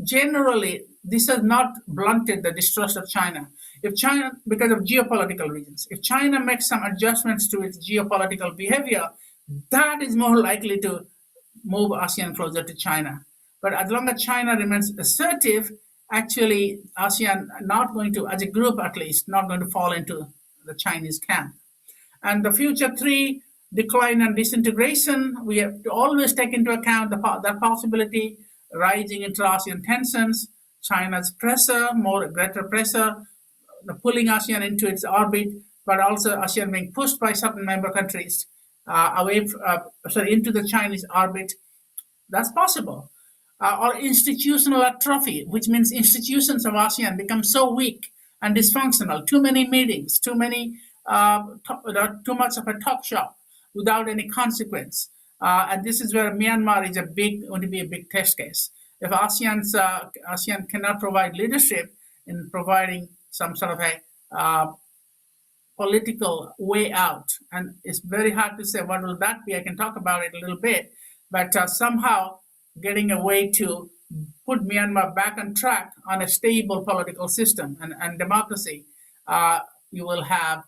generally, this has not blunted the distrust of China. If China, because of geopolitical reasons, if China makes some adjustments to its geopolitical behavior, that is more likely to move ASEAN closer to China. But as long as China remains assertive, actually ASEAN not going to, as a group at least, not going to fall into the Chinese camp. And the future three, decline and disintegration, we have to always take into account that possibility, rising intra-ASEAN tensions, China's pressure, greater pressure, pulling ASEAN into its orbit, but also ASEAN being pushed by certain member countries into the Chinese orbit. That's possible. Or institutional atrophy, which means institutions of ASEAN become so weak and dysfunctional. Too many meetings, too much of a talk shop without any consequence. And this is where Myanmar is going to be a big test case. If ASEAN cannot provide leadership in providing some sort of a political way out, and it's very hard to say what will that be. I can talk about it a little bit, but somehow getting a way to put Myanmar back on track on a stable political system and democracy, you will have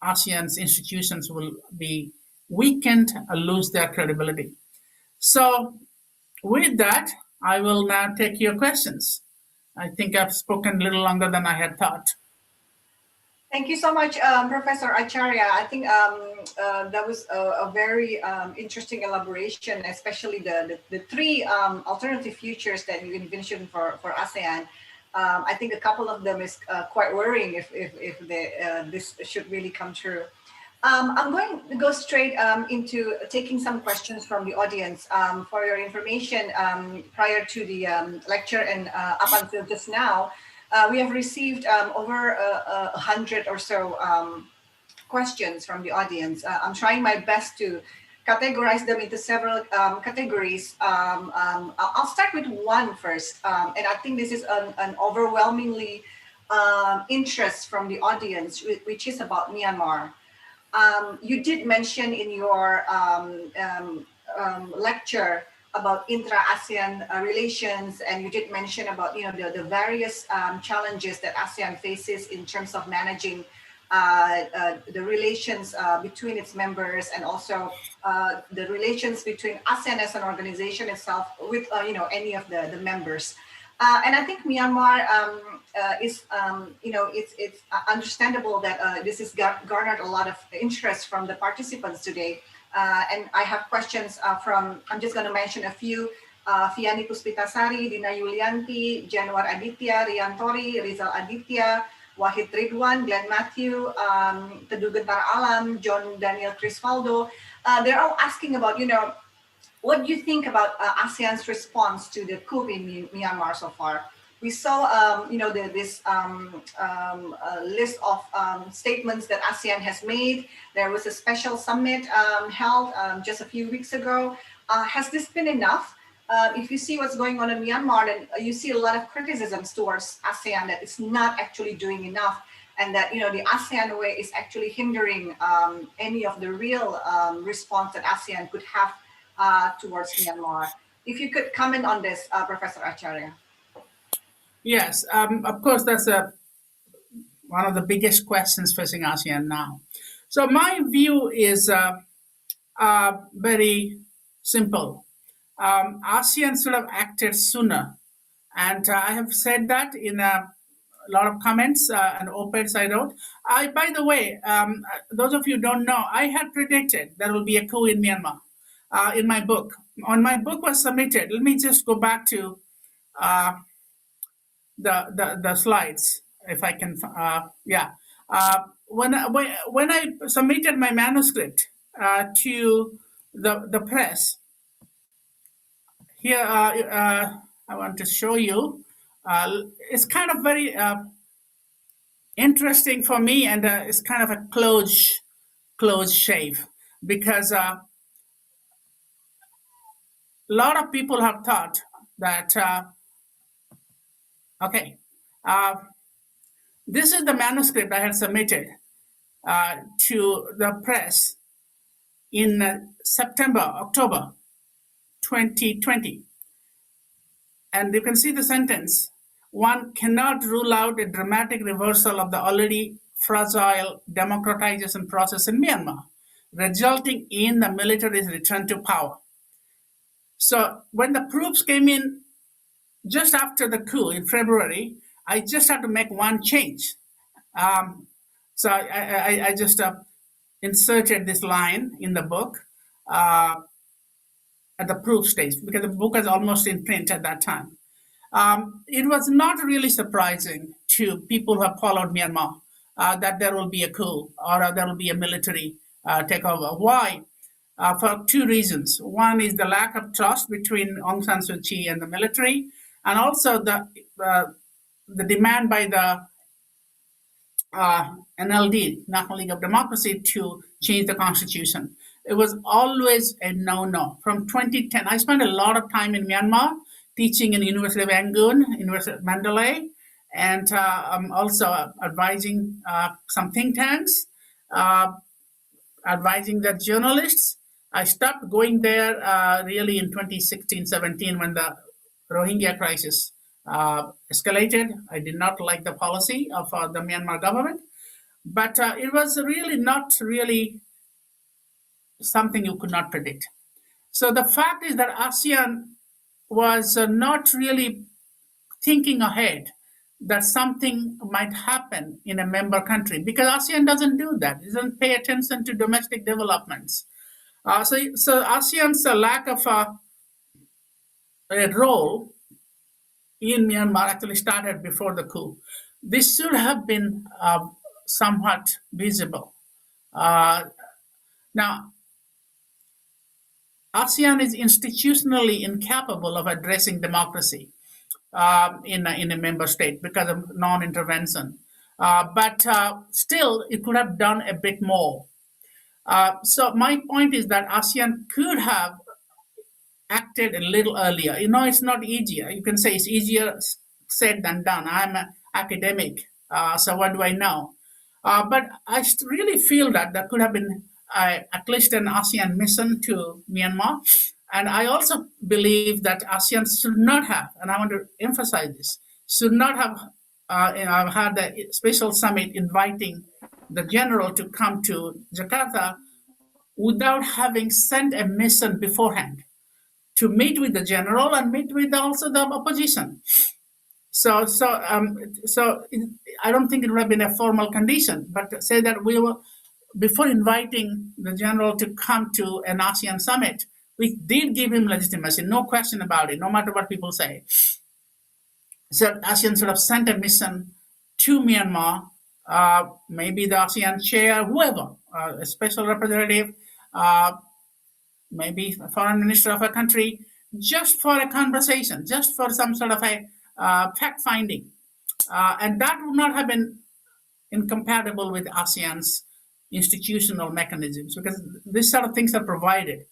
ASEAN's institutions will be weakened and lose their credibility. So with that, I will now take your questions. I think I've spoken a little longer than I had thought. Thank you so much, Professor Acharya. I think that was a very interesting elaboration, especially the three alternative futures that you envisioned for ASEAN. I think a couple of them is quite worrying if this should really come true. I'm going to go straight into taking some questions from the audience. For your information, prior to the lecture and up until just now, We have received over 100 or so questions from the audience. I'm trying my best to categorize them into several categories. I'll start with one first, and I think this is an overwhelmingly interest from the audience, which is about Myanmar. You did mention in your lecture about intra-ASEAN relations, and you did mention about the various challenges that ASEAN faces in terms of managing the relations between its members, and also the relations between ASEAN as an organization itself with any of the members. And I think Myanmar is, it's understandable that this has garnered a lot of interest from the participants today. And I have questions from, I'm just going to mention a few, Fiani Puspitasari, Dina Yulianti, Januar Aditya, Rian Tori, Rizal Aditya, Wahid Ridwan, Glenn Matthew, Teduh Gentar Alam, John Daniel Crisvaldo. They're all asking about, what do you think about ASEAN's response to the coup in Myanmar so far? We saw, this list of statements that ASEAN has made. There was a special summit held just a few weeks ago. Has this been enough? If you see what's going on in Myanmar, then you see a lot of criticisms towards ASEAN that it's not actually doing enough, and that the ASEAN way is actually hindering any of the real response that ASEAN could have towards Myanmar. If you could comment on this, Professor Acharya. Yes, of course, that's one of the biggest questions facing ASEAN now. So my view is very simple. ASEAN should have acted sooner, and I have said that in a lot of comments and op-eds I wrote. By the way, those of you who don't know, I had predicted there will be a coup in Myanmar in my book. When my book was submitted, let me just go back to uh, the slides, if I can. Yeah. When I submitted my manuscript to the press, here I want to show you. It's kind of very interesting for me, and it's kind of a close shave, because a lot of people have thought that okay, uh, this is the manuscript I had submitted to the press in October 2020. And you can see the sentence: one cannot rule out a dramatic reversal of the already fragile democratization process in Myanmar, resulting in the military's return to power. So when the proofs came in just after the coup in February, I just had to make one change. So I just inserted this line in the book at the proof stage, because the book was almost in print at that time. It was not really surprising to people who have followed Myanmar that there will be a coup, or there will be a military takeover. Why? For two reasons. One is the lack of trust between Aung San Suu Kyi and the military, and also the demand by the NLD, National League of Democracy, to change the constitution. It was always a no-no. From 2010, I spent a lot of time in Myanmar teaching in University of Yangon, University of Mandalay, and I'm also advising some think tanks, advising the journalists. I stopped going there really in 2016-17 when the Rohingya crisis escalated. I did not like the policy of the Myanmar government, but it was really not really something you could not predict. So the fact is that ASEAN was not really thinking ahead that something might happen in a member country, because ASEAN doesn't do that. It doesn't pay attention to domestic developments. So ASEAN's lack of a role in Myanmar actually started before the coup. This should have been somewhat visible. Now, ASEAN is institutionally incapable of addressing democracy. in a member state because of non-intervention. But still, it could have done a bit more. So my point is that ASEAN could have acted a little earlier. It's not easier. You can say it's easier said than done. I'm an academic, so what do I know? But I really feel that there could have been at least an ASEAN mission to Myanmar. And I also believe that ASEAN should not have, and I want to emphasize this, should not have had a special summit inviting the general to come to Jakarta without having sent a mission beforehand to meet with the general and meet with also the opposition. So I don't think it would have been a formal condition, but say that we were before inviting the general to come to an ASEAN summit, we did give him legitimacy, no question about it, no matter what people say. So ASEAN sort of sent a mission to Myanmar, maybe the ASEAN chair, whoever, a special representative, maybe a foreign minister of a country, just for a conversation, just for some sort of a fact finding. And that would not have been incompatible with ASEAN's institutional mechanisms because these sort of things are provided.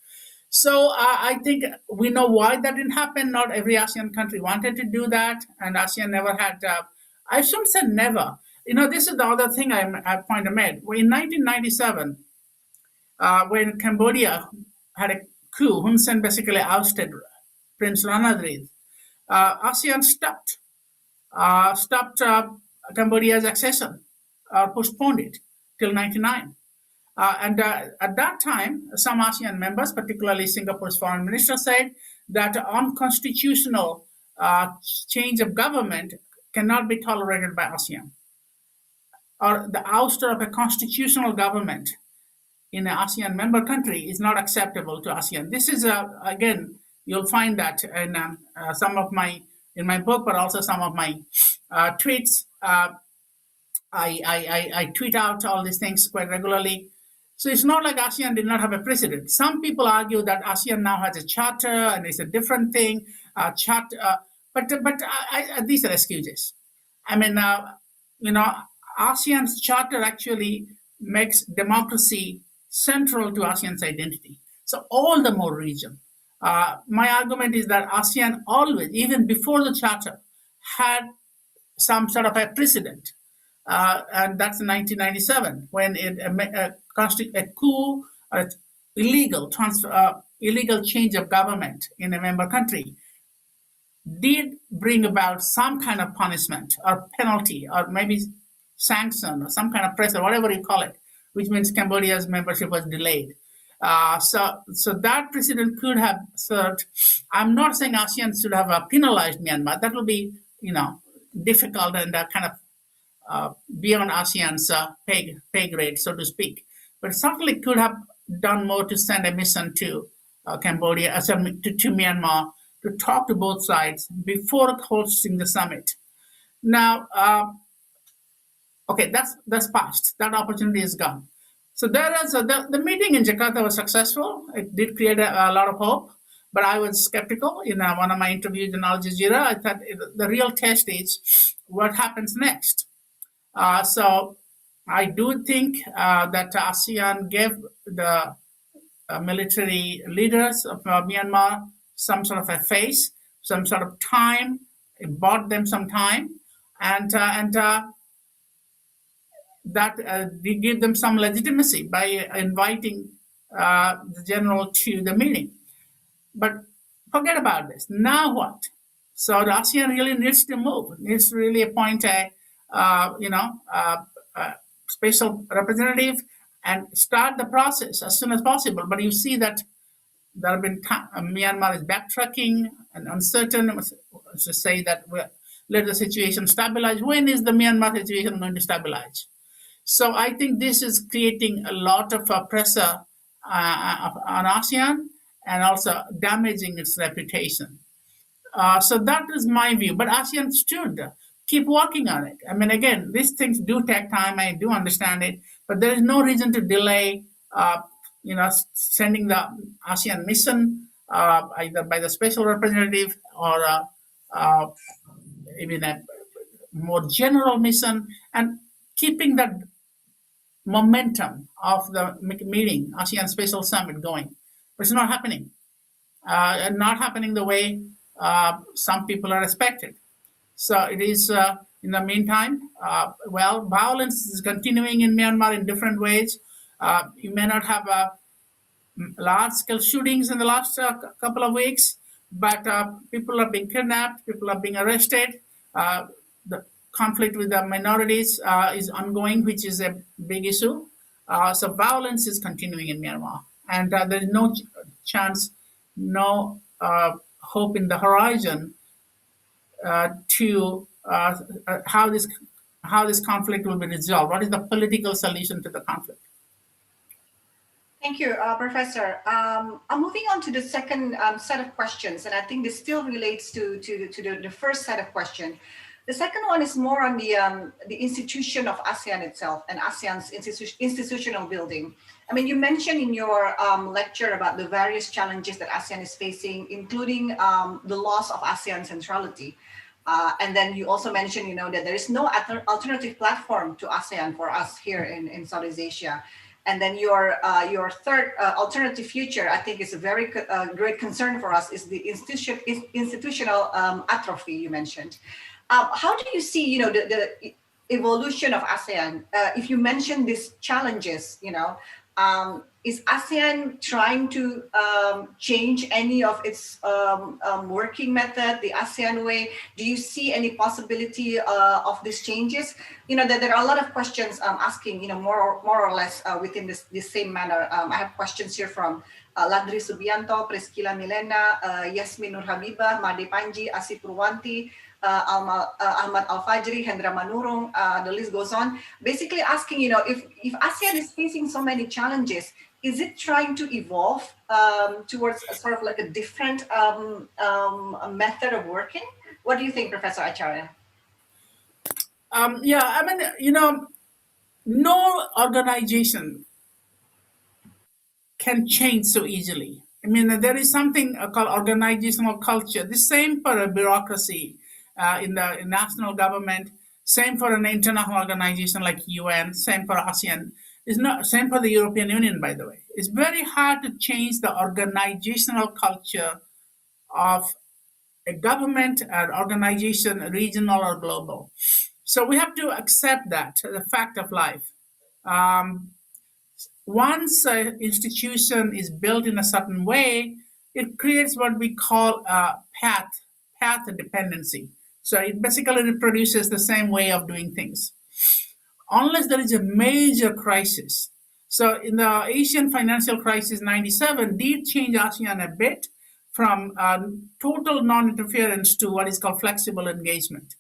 So I think we know why that didn't happen. Not every ASEAN country wanted to do that, and ASEAN never had. I shouldn't say never. This is the other thing I point to made. In 1997, when Cambodia had a coup, Hun Sen basically ousted Prince Ranadrid. ASEAN stopped Cambodia's accession, postponed it till 99. And at that time, some ASEAN members, particularly Singapore's foreign minister, said that unconstitutional change of government cannot be tolerated by ASEAN. Or the ouster of a constitutional government in an ASEAN member country is not acceptable to ASEAN. This is, again, you'll find that in in my book, but also some of my tweets. I tweet out all these things quite regularly. So it's not like ASEAN did not have a precedent. Some people argue that ASEAN now has a charter and it's a different thing. But these are excuses. I mean, ASEAN's charter actually makes democracy central to ASEAN's identity. So all the more reason. My argument is that ASEAN always, even before the charter, had some sort of a precedent. And that's in 1997 when a coup, illegal change of government in a member country did bring about some kind of punishment or penalty or maybe sanction or some kind of pressure, whatever you call it, which means Cambodia's membership was delayed. So that precedent could have served. I'm not saying ASEAN should have penalized Myanmar. That will be, difficult and kind of beyond ASEAN's pay grade, so to speak. But certainly could have done more to send a mission to Cambodia, to Myanmar, to talk to both sides before hosting the summit. Now, okay, that's past. That opportunity is gone. So the meeting in Jakarta was successful. It did create a lot of hope, but I was skeptical. In one of my interviews in Al Jazeera, I thought the real test is what happens next. So I do think that ASEAN gave the military leaders of Myanmar some sort of a face, some sort of time. It bought them some time, and that they give them some legitimacy by inviting the general to the meeting. But forget about this. Now what? So the ASEAN really needs to move. Needs to really appoint a special representative and start the process as soon as possible. But you see that there have been Myanmar is backtracking and uncertain. To say that let the situation stabilize. When is the Myanmar situation going to stabilize? So I think this is creating a lot of pressure on ASEAN and also damaging its reputation. So that is my view. But ASEAN should keep working on it. I mean, again, these things do take time. I do understand it, but there is no reason to delay. Sending the ASEAN mission either by the special representative or even a more general mission, and keeping that momentum of the meeting, ASEAN Special Summit going. But it's not happening. And not happening the way some people are expected. So it is, in the meantime, violence is continuing in Myanmar in different ways. You may not have large scale shootings in the last couple of weeks, but people are being kidnapped, people are being arrested. The conflict with the minorities is ongoing, which is a big issue. So violence is continuing in Myanmar, and there is no chance, no hope in the horizon to how this conflict will be resolved. What is the political solution to the conflict? Thank you, Professor. I'm moving on to the second set of questions, and I think this still relates to the first set of questions. The second one is more on the institution of ASEAN itself and ASEAN's institutional building. I mean, you mentioned in your lecture about the various challenges that ASEAN is facing, including the loss of ASEAN centrality. And then you also mentioned, that there is no alternative platform to ASEAN for us here in Southeast Asia. And then your third alternative future, I think, is a very great concern for us, is the institutional atrophy you mentioned. How do you see, the evolution of ASEAN? If you mention these challenges, is ASEAN trying to change any of its working method, the ASEAN way? Do you see any possibility of these changes? That there are a lot of questions asking, more or less within this same manner. I have questions here from Landry Subianto, Priscilla Milena, Yasmin Nur Habibah, Made Panji, Asif Purwanti, Ahmad Al-Fajri, Hendra Manurung, the list goes on. Basically asking, if ASEAN is facing so many challenges, is it trying to evolve towards a sort of like a different method of working? What do you think, Professor Acharya? Yeah, I mean, no organization can change so easily. I mean, there is something called organizational culture. The same for a bureaucracy in the national government, same for an international organization like UN, same for ASEAN. It's not same for the European Union, by the way. It's very hard to change the organizational culture of a government, an organization, regional or global. So we have to accept that, the fact of life. Um, Once an institution is built in a certain way, it creates what we call a path dependency. So it basically reproduces the same way of doing things, unless there is a major crisis. So in the Asian financial crisis '97 did change ASEAN a bit from total non-interference to what is called flexible engagement.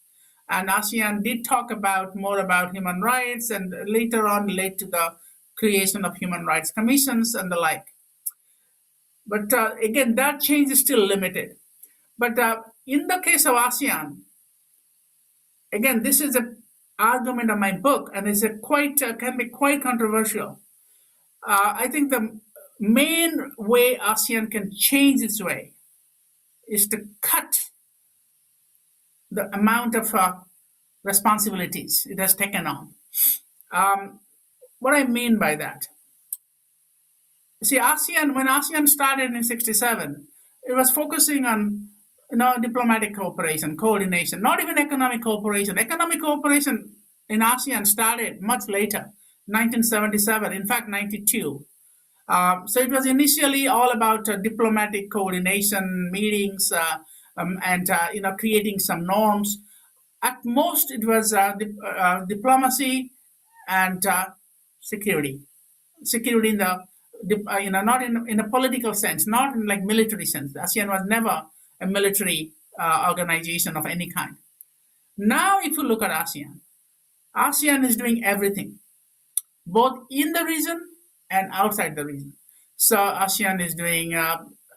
And ASEAN did talk about more about human rights, and later on led to the creation of human rights commissions and the like. But again, that change is still limited. But in the case of ASEAN, again, this is an argument of my book, and it's a quite can be quite controversial. I think the main way ASEAN can change its way is to cut the amount of responsibilities it has taken on. What I mean by that, see, ASEAN, when ASEAN started in '67, it was focusing on diplomatic cooperation, coordination, not even economic cooperation. Economic cooperation in ASEAN started much later, 1977, in fact, '92. So it was initially all about diplomatic coordination, meetings, and creating some norms. At most, it was diplomacy and security. Security in the not in a political sense, not in like military sense. ASEAN was never a military organization of any kind. Now, if you look at ASEAN, ASEAN is doing everything, both in the region and outside the region. So ASEAN is doing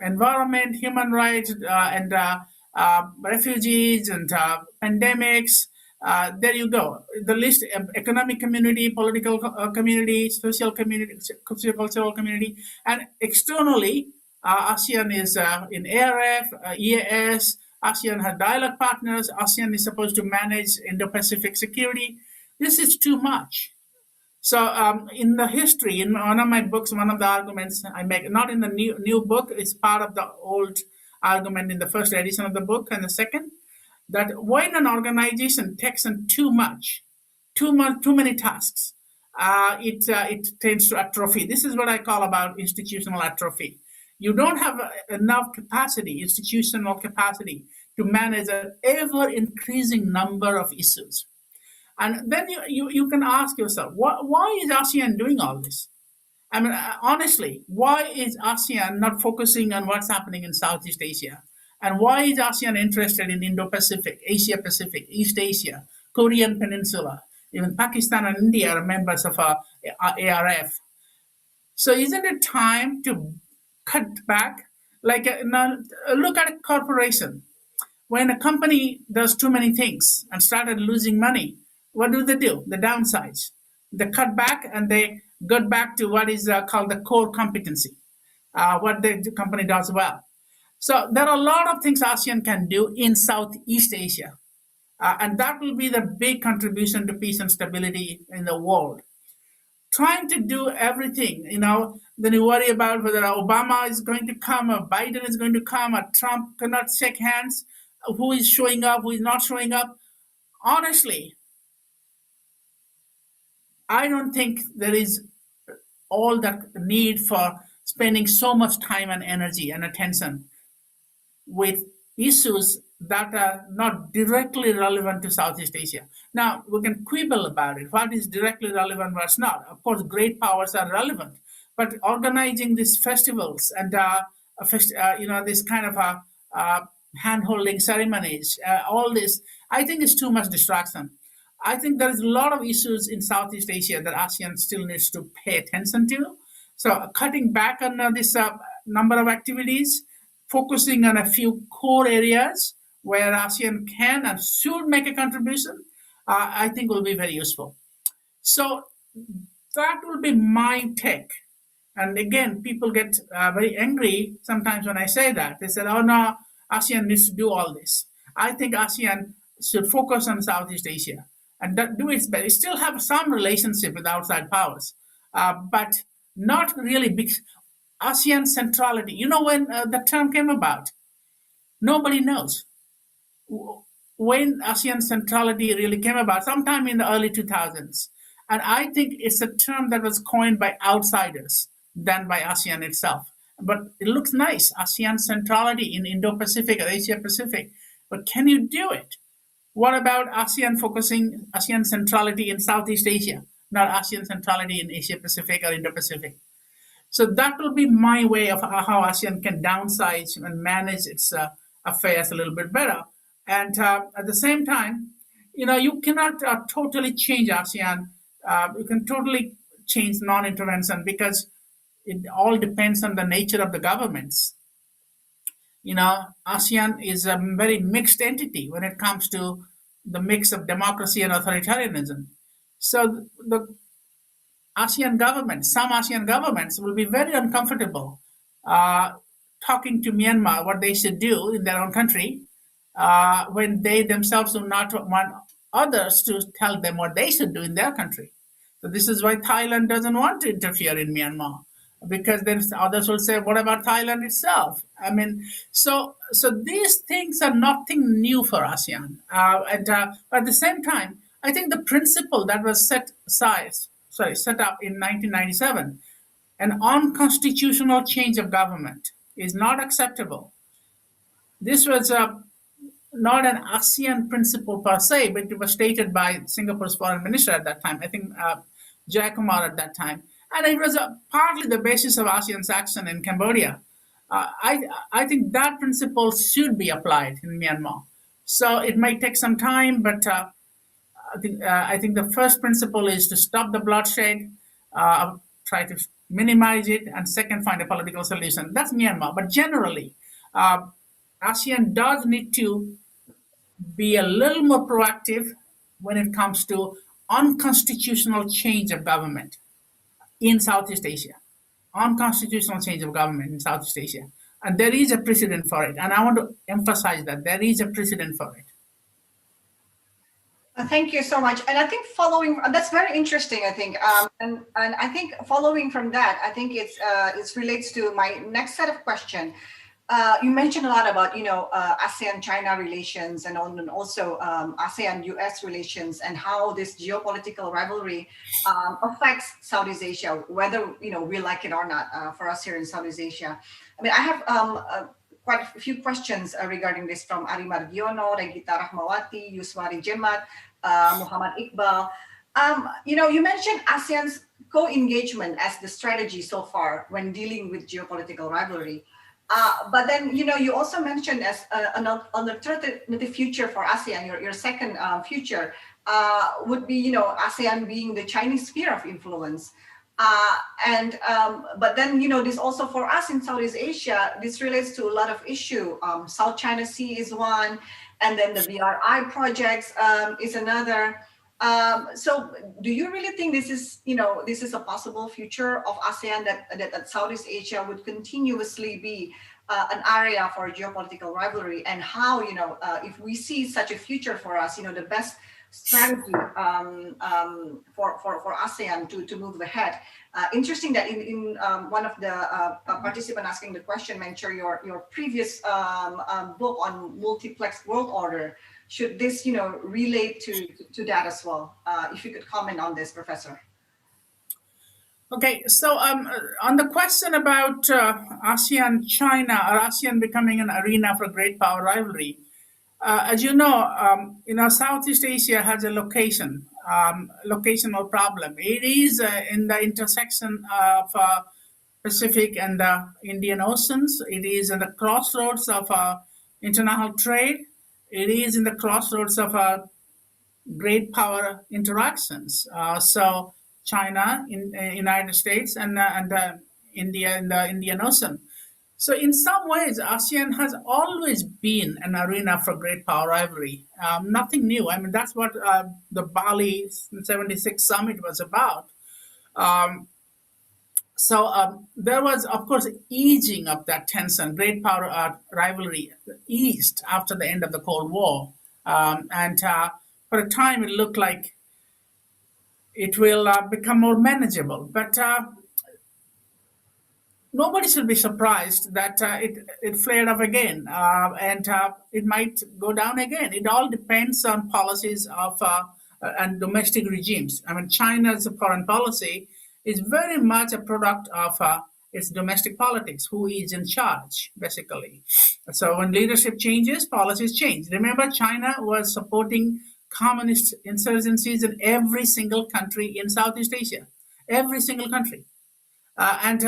environment, human rights, and refugees and pandemics. There you go. The list: economic community, political community, social community, cultural community, and externally, ASEAN is in ARF, EAS, ASEAN has dialogue partners. ASEAN is supposed to manage Indo-Pacific security. This is too much. So in the history, in one of my books, one of the arguments I make, not in the new book, it's part of the old argument in the first edition of the book, and the second, that when an organization takes on too many tasks, it tends to atrophy. This is what I call about institutional atrophy. You don't have enough capacity, institutional capacity, to manage an ever increasing number of issues. And then you can ask yourself, why is ASEAN doing all this? I mean, honestly, why is ASEAN not focusing on what's happening in Southeast Asia? And why is ASEAN interested in Indo-Pacific, Asia-Pacific, East Asia, Korean Peninsula? Even Pakistan and India are members of ARF. So isn't it time to cut back? Like, now, look at a corporation. When a company does too many things and started losing money, what do? The downsize. They cut back and they got back to what is called the core competency, what the company does well. So there are a lot of things ASEAN can do in Southeast Asia, and that will be the big contribution to peace and stability in the world. Trying to do everything, then you worry about whether Obama is going to come or Biden is going to come or Trump cannot shake hands, who is showing up, who is not showing up. Honestly, I don't think there is all that need for spending so much time and energy and attention with issues that are not directly relevant to Southeast Asia. Now, we can quibble about it. What is directly relevant, what's not? Of course, great powers are relevant, but organizing these festivals and this kind of hand-holding ceremonies, all this, I think is too much distraction. I think there is a lot of issues in Southeast Asia that ASEAN still needs to pay attention to. So cutting back on this number of activities, focusing on a few core areas where ASEAN can and should make a contribution, I think will be very useful. So that will be my take. And again, people get very angry sometimes when I say that. They said, oh no, ASEAN needs to do all this. I think ASEAN should focus on Southeast Asia and do its best. It still have some relationship with outside powers, but not really big. ASEAN centrality. You know when the term came about? Nobody knows when ASEAN centrality really came about, sometime in the early 2000s. And I think it's a term that was coined by outsiders than by ASEAN itself. But it looks nice, ASEAN centrality in Indo-Pacific or Asia-Pacific. But can you do it? What about ASEAN centrality in Southeast Asia, not ASEAN centrality in Asia-Pacific or Indo-Pacific? So that will be my way of how ASEAN can downsize and manage its affairs a little bit better. And at the same time, you cannot totally change ASEAN. You can totally change non-intervention because it all depends on the nature of the governments. ASEAN is a very mixed entity when it comes to the mix of democracy and authoritarianism. So the some ASEAN governments will be very uncomfortable talking to Myanmar what they should do in their own country when they themselves do not want others to tell them what they should do in their country. So this is why Thailand doesn't want to interfere in Myanmar, because then others will say, what about Thailand itself? I mean, so these things are nothing new for ASEAN. But at the same time, I think the principle that was set up in 1997, an unconstitutional change of government is not acceptable. This was not an ASEAN principle per se, but it was stated by Singapore's foreign minister at that time, I think Jayakumar at that time. And it was partly the basis of ASEAN's action in Cambodia. I think that principle should be applied in Myanmar. So it might take some time, but I think the first principle is to stop the bloodshed, try to minimize it, and second, find a political solution. That's Myanmar. But generally, ASEAN does need to be a little more proactive when it comes to unconstitutional change of government in Southeast Asia. Unconstitutional change of government in Southeast Asia. And there is a precedent for it. And I want to emphasize that there is a precedent for it. Thank you so much. And I think following that's very interesting. I think, and I think following from that, I think it relates to my next set of question. You mentioned a lot about ASEAN-China relations and also ASEAN-US relations and how this geopolitical rivalry affects Southeast Asia, whether we like it or not. For us here in Southeast Asia, I mean, I have quite a few questions regarding this from Ari Margiono, Regita Rahmawati, Yuswari Jemat, Muhammad Iqbal. You mentioned ASEAN's co-engagement as the strategy so far when dealing with geopolitical rivalry. But then, you also mentioned as an alternative future for ASEAN, your second future would be, ASEAN being the Chinese sphere of influence. But then, this also for us in Southeast Asia, this relates to a lot of issue. South China Sea is one, and then the BRI projects is another. So do you really think this is a possible future of ASEAN that Southeast Asia would continuously be an area for geopolitical rivalry, and how, if we see such a future for us, the best strategy for ASEAN to move ahead. Interesting that in one of the participant asking the question mentioned your previous book on multiplex world order. Should this relate to that as well? If you could comment on this, Professor. Okay, so on the question about ASEAN China or ASEAN becoming an arena for great power rivalry, as Southeast Asia has a locational problem. It is in the intersection of Pacific and the Indian Oceans. It is in the crossroads of international trade. It is in the crossroads of great power interactions. So China in United States and India in the Indian Ocean. So in some ways, ASEAN has always been an arena for great power rivalry. Nothing new. I mean, that's what the Bali '76 summit was about. So there was, of course, easing of that tension. Great power rivalry eased after the end of the Cold War. And for a time, it looked like it will become more manageable. But nobody should be surprised that it flared up again, and it might go down again. It all depends on policies of and domestic regimes. I mean, China's foreign policy is very much a product of its domestic politics. Who is in charge, basically? So when leadership changes, policies change. Remember, China was supporting communist insurgencies in every single country in Southeast Asia, every single country, and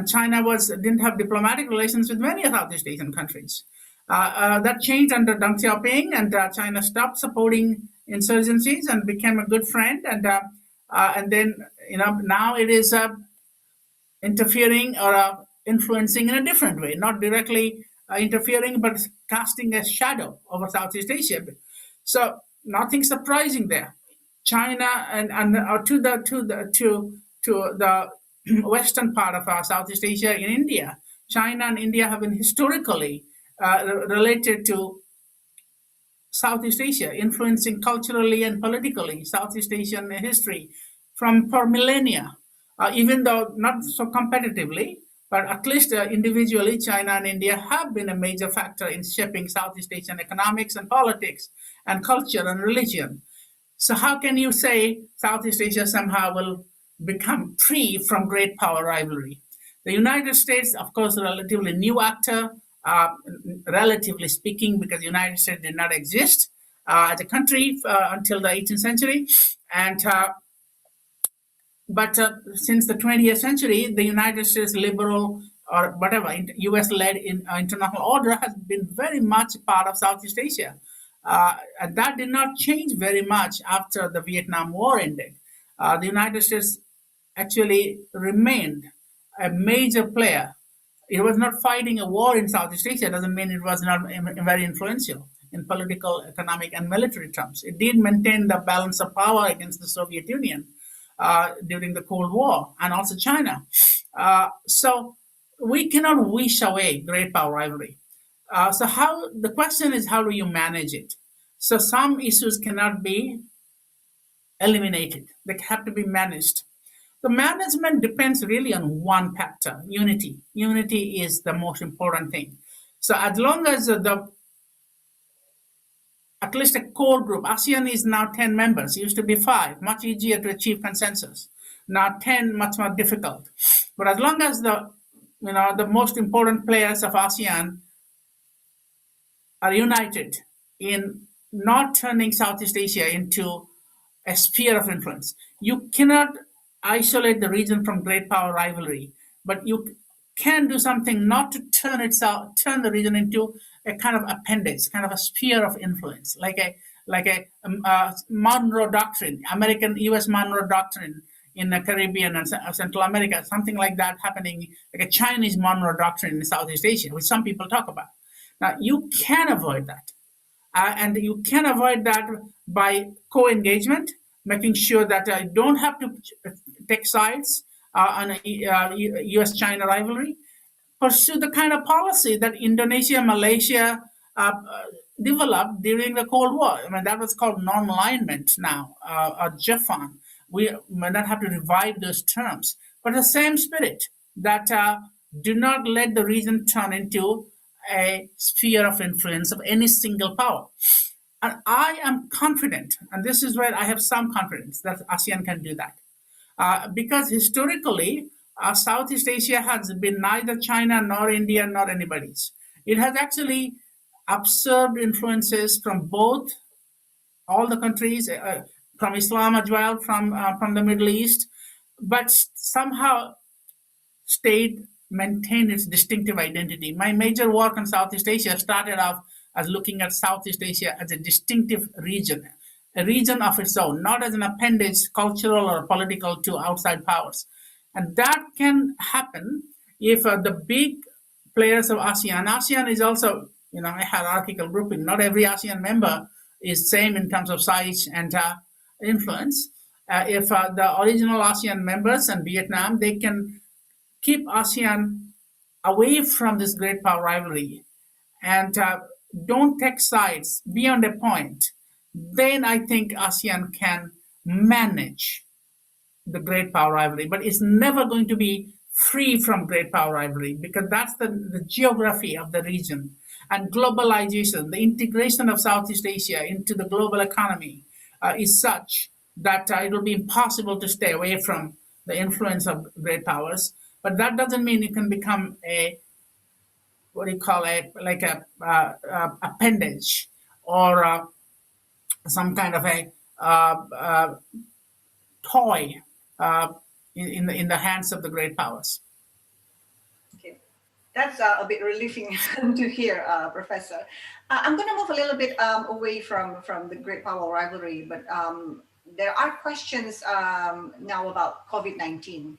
China didn't have diplomatic relations with many Southeast Asian countries. That changed under Deng Xiaoping, and China stopped supporting insurgencies and became a good friend. And then now it is interfering or influencing in a different way, not directly interfering, but casting a shadow over Southeast Asia. So nothing surprising there. China and to the western part of our Southeast Asia in India. China and India have been historically related to Southeast Asia, influencing culturally and politically Southeast Asian history for millennia, even though not so competitively, but at least individually, China and India have been a major factor in shaping Southeast Asian economics and politics and culture and religion. So how can you say Southeast Asia somehow will become free from great power rivalry? The United States, of course, a relatively new actor, relatively speaking, because the United States did not exist as a country until the 18th century. But since the 20th century, the United States liberal or whatever U.S.-led international order has been very much part of Southeast Asia. And that did not change very much after the Vietnam War ended. The United States actually remained a major player. It was not fighting a war in Southeast Asia. Doesn't mean it was not very influential in political, economic, and military terms. It did maintain the balance of power against the Soviet Union during the Cold War, and also China. So we cannot wish away great power rivalry. So how the question is, how do you manage it? So some issues cannot be eliminated; they have to be managed. The management depends really on one factor: unity. Unity is the most important thing. So as long as the at least a core group. ASEAN is now 10 members. It used to be 5, much easier to achieve consensus. Now 10, much more difficult. But as long as the most important players of ASEAN are united in not turning Southeast Asia into a sphere of influence. You cannot isolate the region from great power rivalry, but you can do something not to turn the region into a kind of appendix, kind of a sphere of influence, like a Monroe Doctrine, American U.S. Monroe Doctrine in the Caribbean and Central America, something like that happening, like a Chinese Monroe Doctrine in Southeast Asia, which some people talk about. Now, you can avoid that. And you can avoid that by co-engagement, making sure that you don't have to take sides on a U.S.-China rivalry. Pursue the kind of policy that Indonesia, Malaysia developed during the Cold War. I mean, that was called non-alignment now, or JAFAN. We may not have to revive those terms, but the same spirit that do not let the region turn into a sphere of influence of any single power. And I am confident, and this is where I have some confidence that ASEAN can do that. Because historically, Southeast Asia has been neither China nor India nor anybody's. It has actually absorbed influences from both all the countries, from Islam as well, from the Middle East, but somehow state maintained its distinctive identity. My major work on Southeast Asia started off as looking at Southeast Asia as a distinctive region, a region of its own, not as an appendage, cultural or political, to outside powers. And that can happen if the big players of ASEAN is also, a hierarchical grouping. Not every ASEAN member is same in terms of size and influence. If the original ASEAN members and Vietnam, they can keep ASEAN away from this great power rivalry and don't take sides beyond a point, then I think ASEAN can manage the great power rivalry. But it's never going to be free from great power rivalry because that's the geography of the region. And globalization, the integration of Southeast Asia into the global economy is such that it will be impossible to stay away from the influence of great powers. But that doesn't mean it can become a what do you call it, like a appendage or some kind of a toy uh, in the hands of the great powers. Okay. That's a bit relieving to hear, Professor. I'm going to move a little bit away from the great power rivalry, but there are questions now about COVID-19.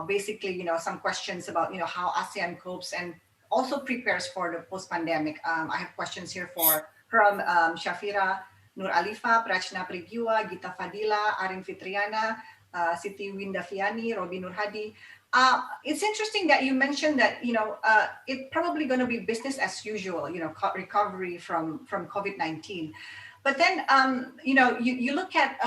Basically, some questions about, how ASEAN copes and also prepares for the post-pandemic. I have questions here from Shafira Nur Alifa, Prachna Pregiwa, Gita Fadila, Arin Fitriana, Siti Windafiani, Robi Nur Hadi. It's interesting that you mentioned that it's probably going to be business as usual, recovery from COVID-19. But then you look at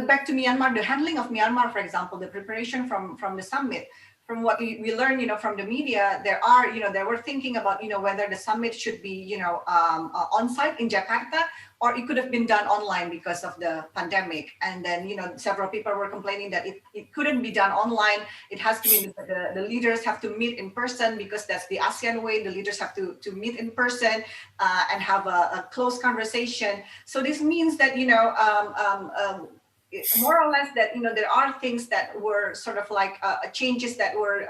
back to Myanmar, the handling of Myanmar, for example, the preparation from the summit. From what we learned, from the media, they were thinking about, whether the summit should be, on site in Jakarta, or it could have been done online because of the pandemic. And then, several people were complaining that it couldn't be done online. It has to be, the leaders have to meet in person because that's the ASEAN way. The leaders have to meet in person and have a close conversation. So this means that, more or less that there are things that were sort of like changes that were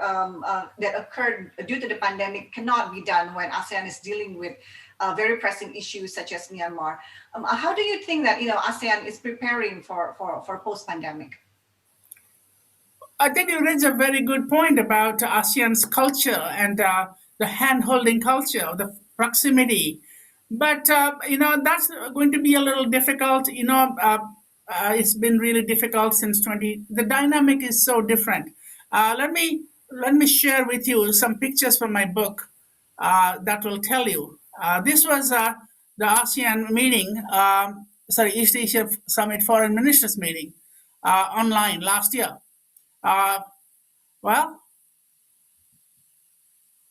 that occurred due to the pandemic cannot be done when ASEAN is dealing with very pressing issues such as Myanmar. How do you think that ASEAN is preparing for post-pandemic? I think you raise a very good point about ASEAN's culture and the hand-holding culture, the proximity. But that's going to be a little difficult. It's been really difficult since 20. The dynamic is so different. Let me let me share with you some pictures from my book that will tell you. This was the ASEAN meeting, East Asia Summit Foreign Ministers meeting online last year. Uh, well,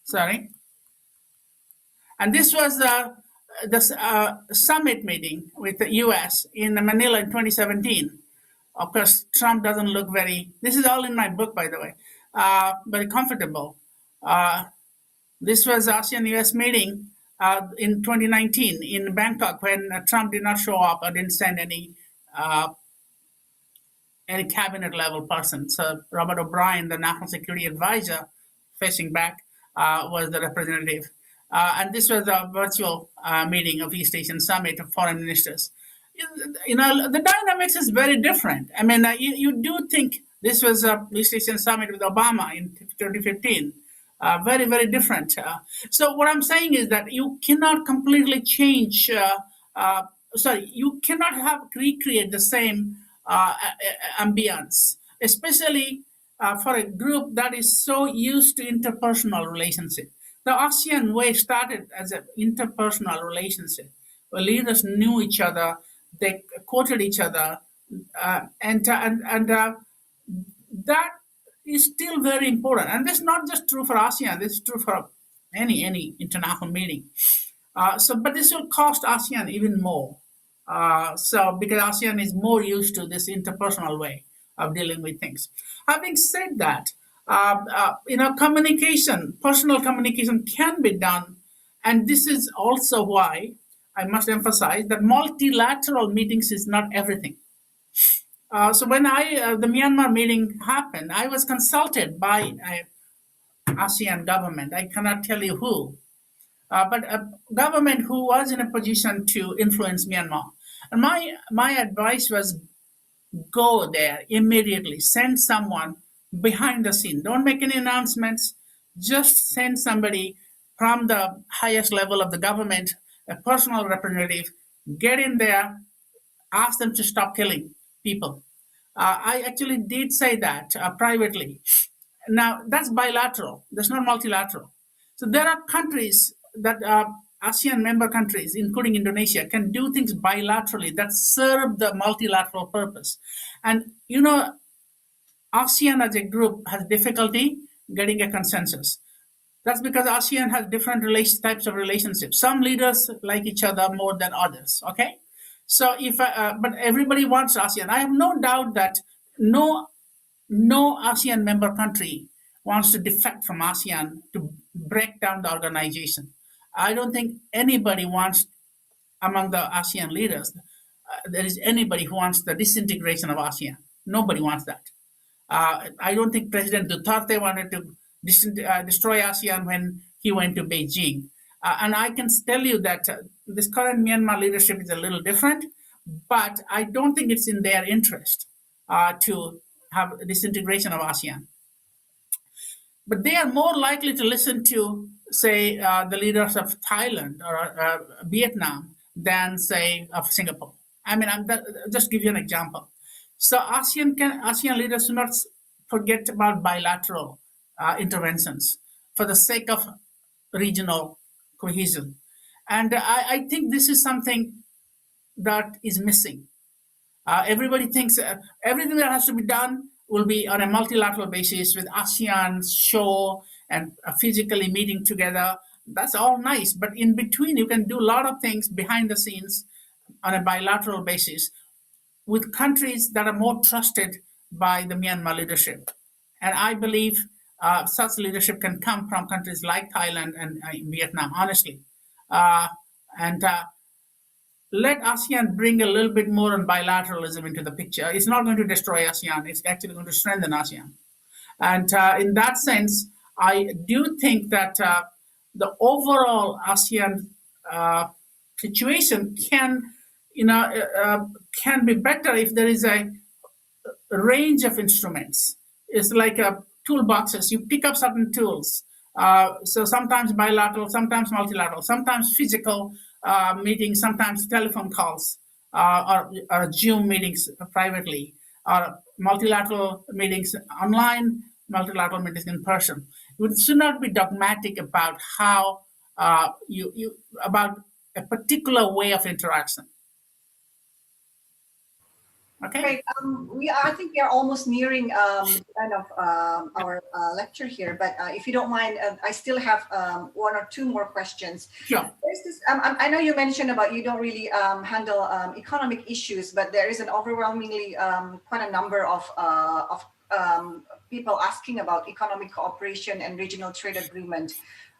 sorry. And this was the summit meeting with the US in Manila in 2017. Of course, Trump doesn't look this is all in my book, by the way, very comfortable. Uh, this was ASEAN US meeting in 2019 in Bangkok when Trump did not show up or didn't send uh, any cabinet level person. So Robert O'Brien, the national security advisor, facing back, was the representative. And this was a virtual meeting of East Asian Summit of foreign ministers. The dynamics is very different. I mean, you do think this was a East Asian Summit with Obama in 2015. Very, very different. So what I'm saying is that you cannot completely change. You cannot recreate the same ambience, especially for a group that is so used to interpersonal relationship. The ASEAN way started as an interpersonal relationship where leaders knew each other, they quoted each other, and that is still very important. And this is not just true for ASEAN, this is true for any international meeting. But this will cost ASEAN even more. Because ASEAN is more used to this interpersonal way of dealing with things. Having said that, communication, personal communication can be done, and this is also why I must emphasize that multilateral meetings is not everything. So when the Myanmar meeting happened, I was consulted by ASEAN government. I cannot tell you who, but a government who was in a position to influence Myanmar. And my advice was go there immediately. Send someone behind the scene. Don't make any announcements. Just send somebody from the highest level of the government, a personal representative. Get in there, ask them to stop killing people. I actually did say that privately. Now, that's bilateral. That's not multilateral. So there are countries that ASEAN member countries, including Indonesia, can do things bilaterally that serve the multilateral purpose. And, ASEAN as a group has difficulty getting a consensus. That's because ASEAN has different types of relationships. Some leaders like each other more than others. Okay, so but everybody wants ASEAN. I have no doubt that no ASEAN member country wants to defect from ASEAN to break down the organization. I don't think anybody wants among the ASEAN leaders. There is anybody who wants the disintegration of ASEAN. Nobody wants that. I don't think President Duterte wanted to destroy ASEAN when he went to Beijing. And I can tell you that this current Myanmar leadership is a little different, but I don't think it's in their interest to have disintegration of ASEAN. But they are more likely to listen to, say, the leaders of Thailand or Vietnam than, say, of Singapore. I mean, just give you an example. So ASEAN leaders do not forget about bilateral interventions for the sake of regional cohesion. And I think this is something that is missing. Everybody thinks everything that has to be done will be on a multilateral basis with ASEAN show and physically meeting together. That's all nice, but in between you can do a lot of things behind the scenes on a bilateral basis with countries that are more trusted by the Myanmar leadership. And I believe such leadership can come from countries like Thailand and Vietnam, honestly. And let ASEAN bring a little bit more on bilateralism into the picture. It's not going to destroy ASEAN, it's actually going to strengthen ASEAN. And in that sense, I do think that the overall ASEAN situation can be better if there is a range of instruments. It's like toolboxes. You pick up certain tools. So sometimes bilateral, sometimes multilateral, sometimes physical meetings, sometimes telephone calls, or Zoom meetings privately, or multilateral meetings online, multilateral meetings in person. We should not be dogmatic about how you about a particular way of interaction. Okay. Great. We are, I think we are almost nearing the end of our lecture here, but if you don't mind, I still have one or two more questions. Sure. There's this, I know you mentioned about you don't really handle economic issues, but there is an overwhelmingly quite a number of people asking about economic cooperation and regional trade agreement,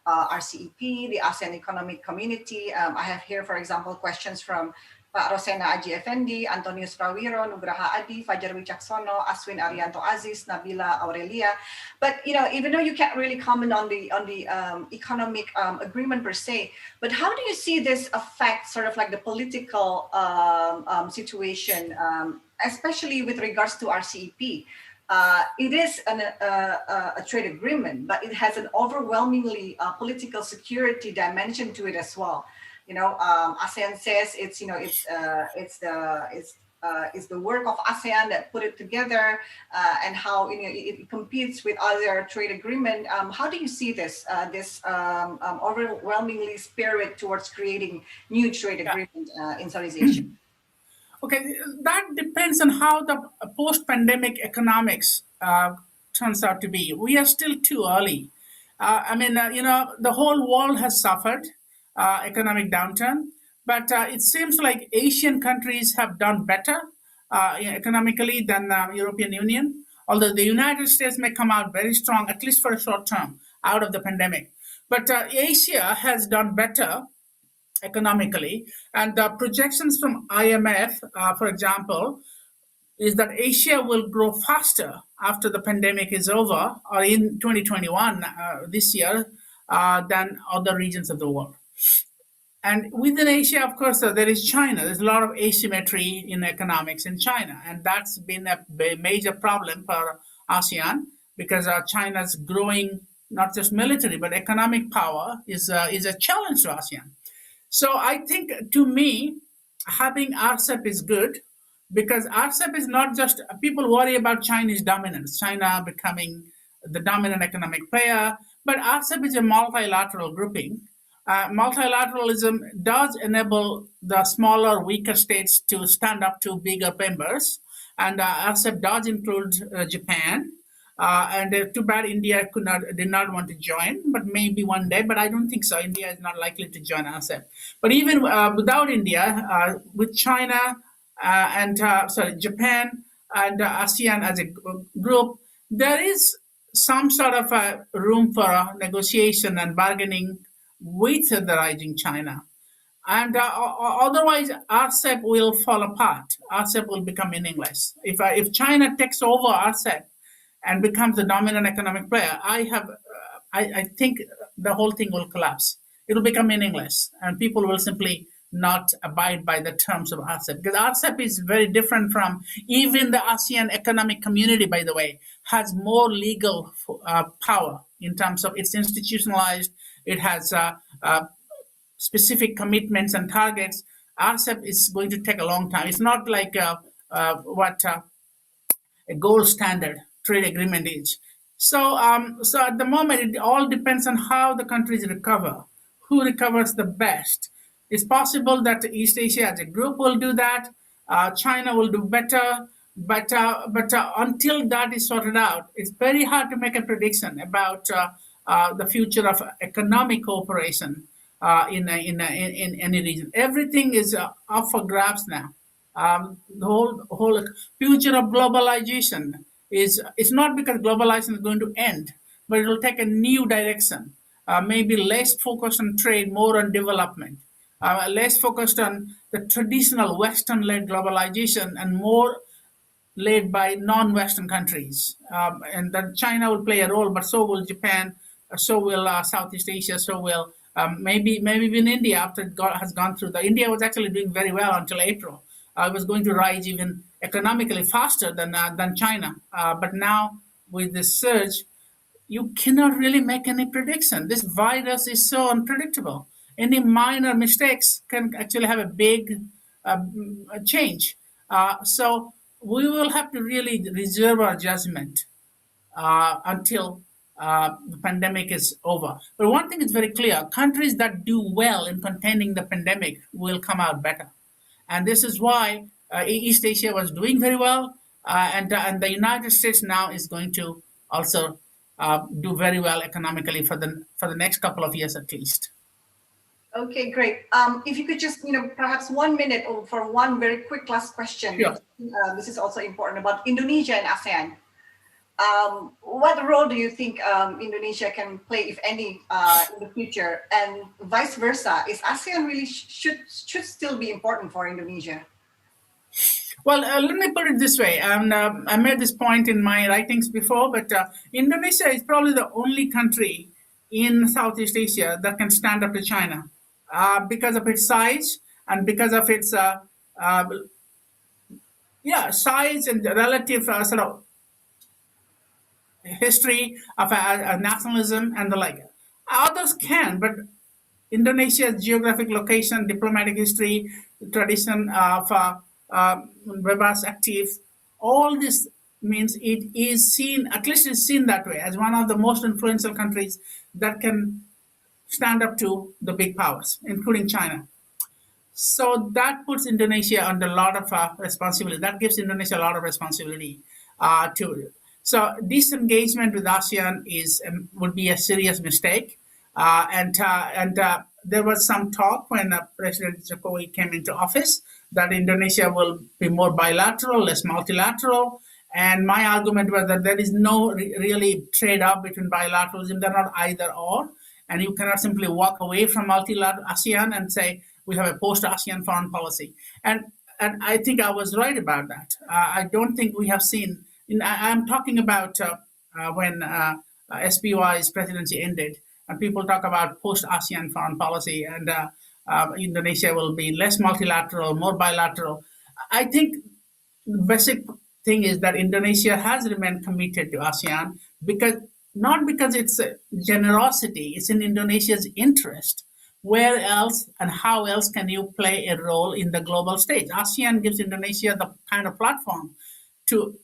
RCEP, the ASEAN Economic Community. I have here, for example, questions from Pak Rosena Aji Effendi, Antonius Prawiro, Nugraha Adi, Fajar Wicaksono, Aswin Arianto Aziz, Nabila Aurelia. But even though you can't really comment on the economic agreement per se, but how do you see this affect sort of like the political situation, especially with regards to RCEP? It is a trade agreement, but it has an overwhelmingly political security dimension to it as well. ASEAN says it's the work of ASEAN that put it together, and how it competes with other trade agreement. How do you see this overwhelmingly spirit towards creating new trade agreement in Southeast Asia? Okay, that depends on how the post-pandemic economics turns out to be. We are still too early. The whole world has suffered economic downturn, but it seems like Asian countries have done better economically than the European Union. Although the United States may come out very strong, at least for a short term, out of the pandemic. But Asia has done better economically. And the projections from IMF, for example, is that Asia will grow faster after the pandemic is over, or in 2021, this year, than other regions of the world. And within Asia, of course, there is China. There's a lot of asymmetry in economics in China, and that's been a major problem for ASEAN because China's growing not just military but economic power is a challenge to ASEAN. So I think, to me, having RCEP is good because RCEP is not just people worry about Chinese dominance, China becoming the dominant economic player, but RCEP is a multilateral grouping. Multilateralism does enable the smaller, weaker states to stand up to bigger members, and RCEP does include Japan. And too bad India did not want to join, but maybe one day. But I don't think so. India is not likely to join RCEP. But even without India, with China Japan and ASEAN as a group, there is some sort of room for negotiation and bargaining with the rising China. And otherwise, RCEP will fall apart. RCEP will become meaningless. If China takes over RCEP and becomes the dominant economic player, I think the whole thing will collapse. It will become meaningless, and people will simply not abide by the terms of RCEP. Because RCEP is very different from even the ASEAN Economic Community, by the way, has more legal power in terms of it's institutionalized, it has specific commitments and targets. RCEP is going to take a long time. It's not like what a gold standard trade agreement is. So at the moment, it all depends on how the countries recover, who recovers the best. It's possible that East Asia as a group will do that. China will do better, but until that is sorted out, it's very hard to make a prediction about the future of economic cooperation in any region. Everything is up for grabs now. The whole future of globalization is it's not because globalization is going to end, but it will take a new direction. Maybe less focused on trade, more on development. Less focused on the traditional Western-led globalization and more led by non-Western countries. And then China will play a role, but so will Japan, so will Southeast Asia, so will maybe even India after has gone through the. India was actually doing very well until April. It was going to rise even economically faster than China. But now with this surge, you cannot really make any prediction. This virus is so unpredictable. Any minor mistakes can actually have a big change. So we will have to really reserve our judgment until the pandemic is over. But one thing is very clear: countries that do well in containing the pandemic will come out better, and this is why East Asia was doing very well, and the United States now is going to also do very well economically for the next couple of years at least. Okay, great. If you could just, perhaps 1 minute for one very quick last question, Sure. because this is also important about Indonesia and ASEAN. What role do you think Indonesia can play, if any, in the future, and vice versa? Is ASEAN really should still be important for Indonesia? Well, let me put it this way. I made this point in my writings before, but Indonesia is probably the only country in Southeast Asia that can stand up to China because of its size and because of its uh, size and relative sort of history of nationalism and the like. Others can, but Indonesia's geographic location, diplomatic history, tradition of robust active, all this means it is seen, at least it's seen that way, as one of the most influential countries that can stand up to the big powers, including China. So that puts Indonesia under a lot of responsibility. That gives Indonesia a lot of responsibility to. So disengagement with ASEAN is would be a serious mistake. And there was some talk when President Jokowi came into office that Indonesia will be more bilateral, less multilateral. And my argument was that there is no really trade off between bilateralism. They're not either or. And you cannot simply walk away from multilateral ASEAN and say we have a post-ASEAN foreign policy. And I think I was right about that. I don't think we have seen. I'm talking about when SPY's presidency ended, and people talk about post-ASEAN foreign policy, and Indonesia will be less multilateral, more bilateral. I think basic thing is that Indonesia has remained committed to ASEAN because not because it's a generosity, it's in Indonesia's interest. Where else and how else can you play a role in the global stage? ASEAN gives Indonesia the kind of platform to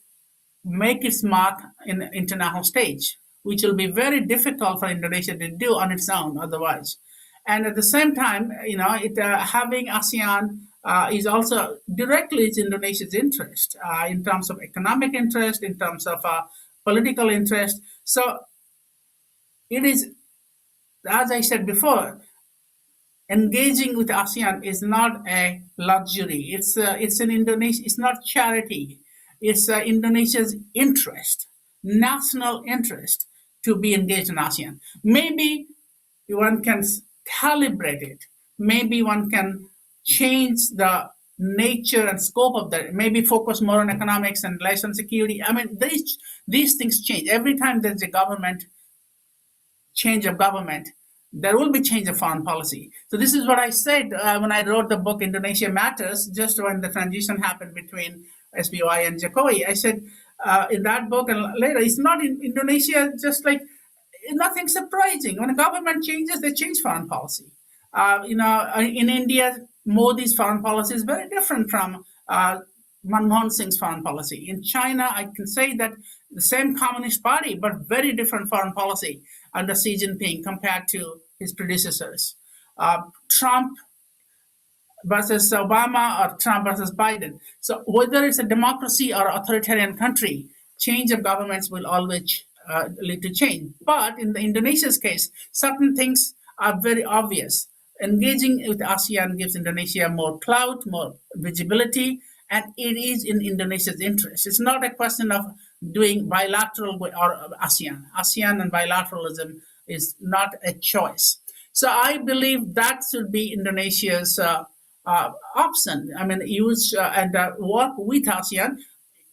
make its mark in the international stage, which will be very difficult for Indonesia to do on its own otherwise. And at the same time, having ASEAN is also directly in Indonesia's interest in terms of economic interest, in terms of political interest. So it is, as I said before, engaging with ASEAN is not a luxury. It's an Indonesia. It's not charity. It's Indonesia's interest, national interest, to be engaged in ASEAN. Maybe one can calibrate it. Maybe one can change the nature and scope of that. Maybe focus more on economics and less on security. I mean, these things change every time there's a government change of government, there will be change of foreign policy. So this is what I said when I wrote the book Indonesia Matters, just when the transition happened between SBY and Jokowi. I said in that book and later, it's not in Indonesia just like nothing surprising. When a government changes, they change foreign policy. In India, Modi's foreign policy is very different from Manmohan Singh's foreign policy. In China, I can say that the same Communist Party, but very different foreign policy under Xi Jinping compared to his predecessors. Trump versus Obama or Trump versus Biden. So whether it's a democracy or authoritarian country, change of governments will always lead to change. But in the Indonesia's case, certain things are very obvious. Engaging with ASEAN gives Indonesia more clout, more visibility, and it is in Indonesia's interest. It's not a question of doing bilateral or ASEAN. ASEAN and bilateralism is not a choice. So I believe that should be Indonesia's option. I mean, use and work with ASEAN.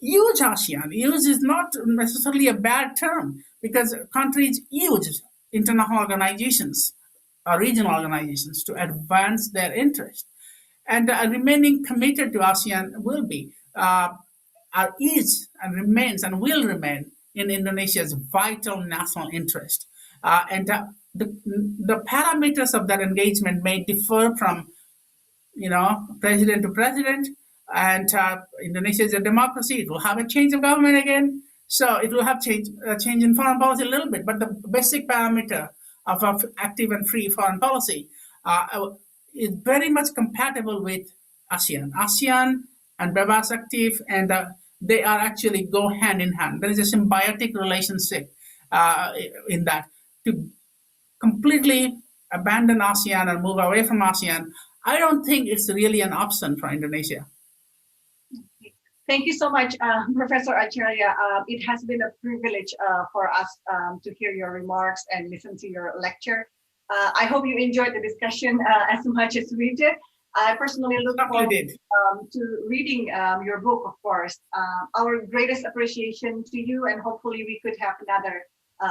Use ASEAN. Use is not necessarily a bad term because countries use international organizations, regional organizations to advance their interest. And remaining committed to ASEAN will be, is and remains and will remain in Indonesia's vital national interest. And the parameters of that engagement may differ from, president to president. And Indonesia is a democracy. It will have a change of government again. So it will have change in foreign policy a little bit, but the basic parameter of active and free foreign policy is very much compatible with ASEAN. ASEAN and Bebas active, and they are actually go hand in hand. There is a symbiotic relationship in that. To completely abandon ASEAN and move away from ASEAN, I don't think it's really an option for Indonesia. Thank you so much, Professor Acharya. It has been a privilege for us to hear your remarks and listen to your lecture. I hope you enjoyed the discussion as much as we did. I personally look forward to reading your book, of course. Our greatest appreciation to you, and hopefully we could have another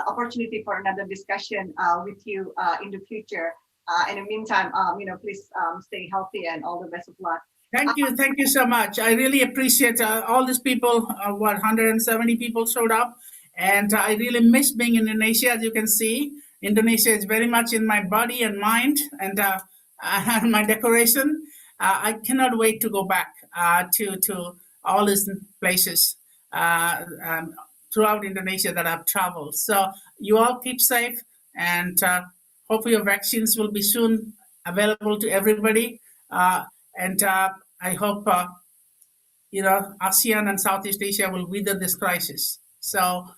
opportunity for another discussion with you in the future. In the meantime, please stay healthy and all the best of luck. Thank you so much. I really appreciate all these people. 170 people showed up, and I really miss being in Indonesia. As you can see, Indonesia is very much in my body and mind, and my decoration. I cannot wait to go back to all these places throughout Indonesia that I've traveled. So you all keep safe, and hopefully your vaccines will be soon available to everybody. And I hope ASEAN and Southeast Asia will weather this crisis. So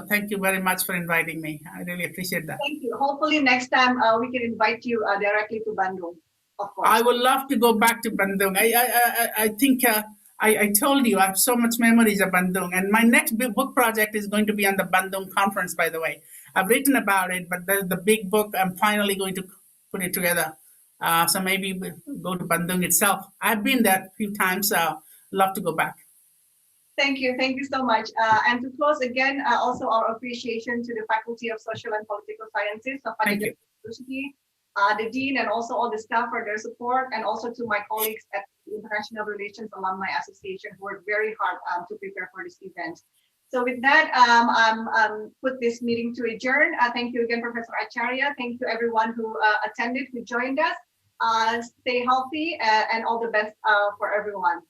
thank you very much for inviting me. I really appreciate that. Thank you. Hopefully next time we can invite you directly to Bandung. Of course. I would love to go back to Bandung. I think I told you I have so much memories of Bandung, and my next big book project is going to be on the Bandung conference. By the way, I've written about it, but the big book I'm finally going to put it together. So maybe we'll go to Bandung itself. I've been there a few times, so love to go back. Thank you so much. And to close again, also our appreciation to the Faculty of Social and Political Sciences of Padang University, the Dean, and also all the staff for their support, and also to my colleagues at the International Relations Alumni Association who worked very hard to prepare for this event. So with that, put this meeting to adjourn. Thank you again, Professor Acharya. Thank you everyone who attended, who joined us. Stay healthy and all the best for everyone.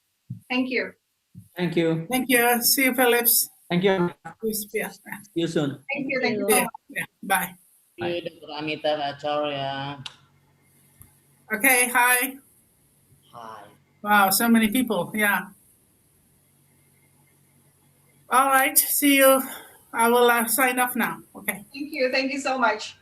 Thank you. Thank you. Thank you. See you, Phillips. Thank you. See you soon. Thank you. Thank you so much. Yeah. Bye. Thank you, Dr. Amitav, Acharya. Okay. Hi. Hi. Wow, so many people. Yeah. All right. See you. I will sign off now. Okay. Thank you. Thank you so much.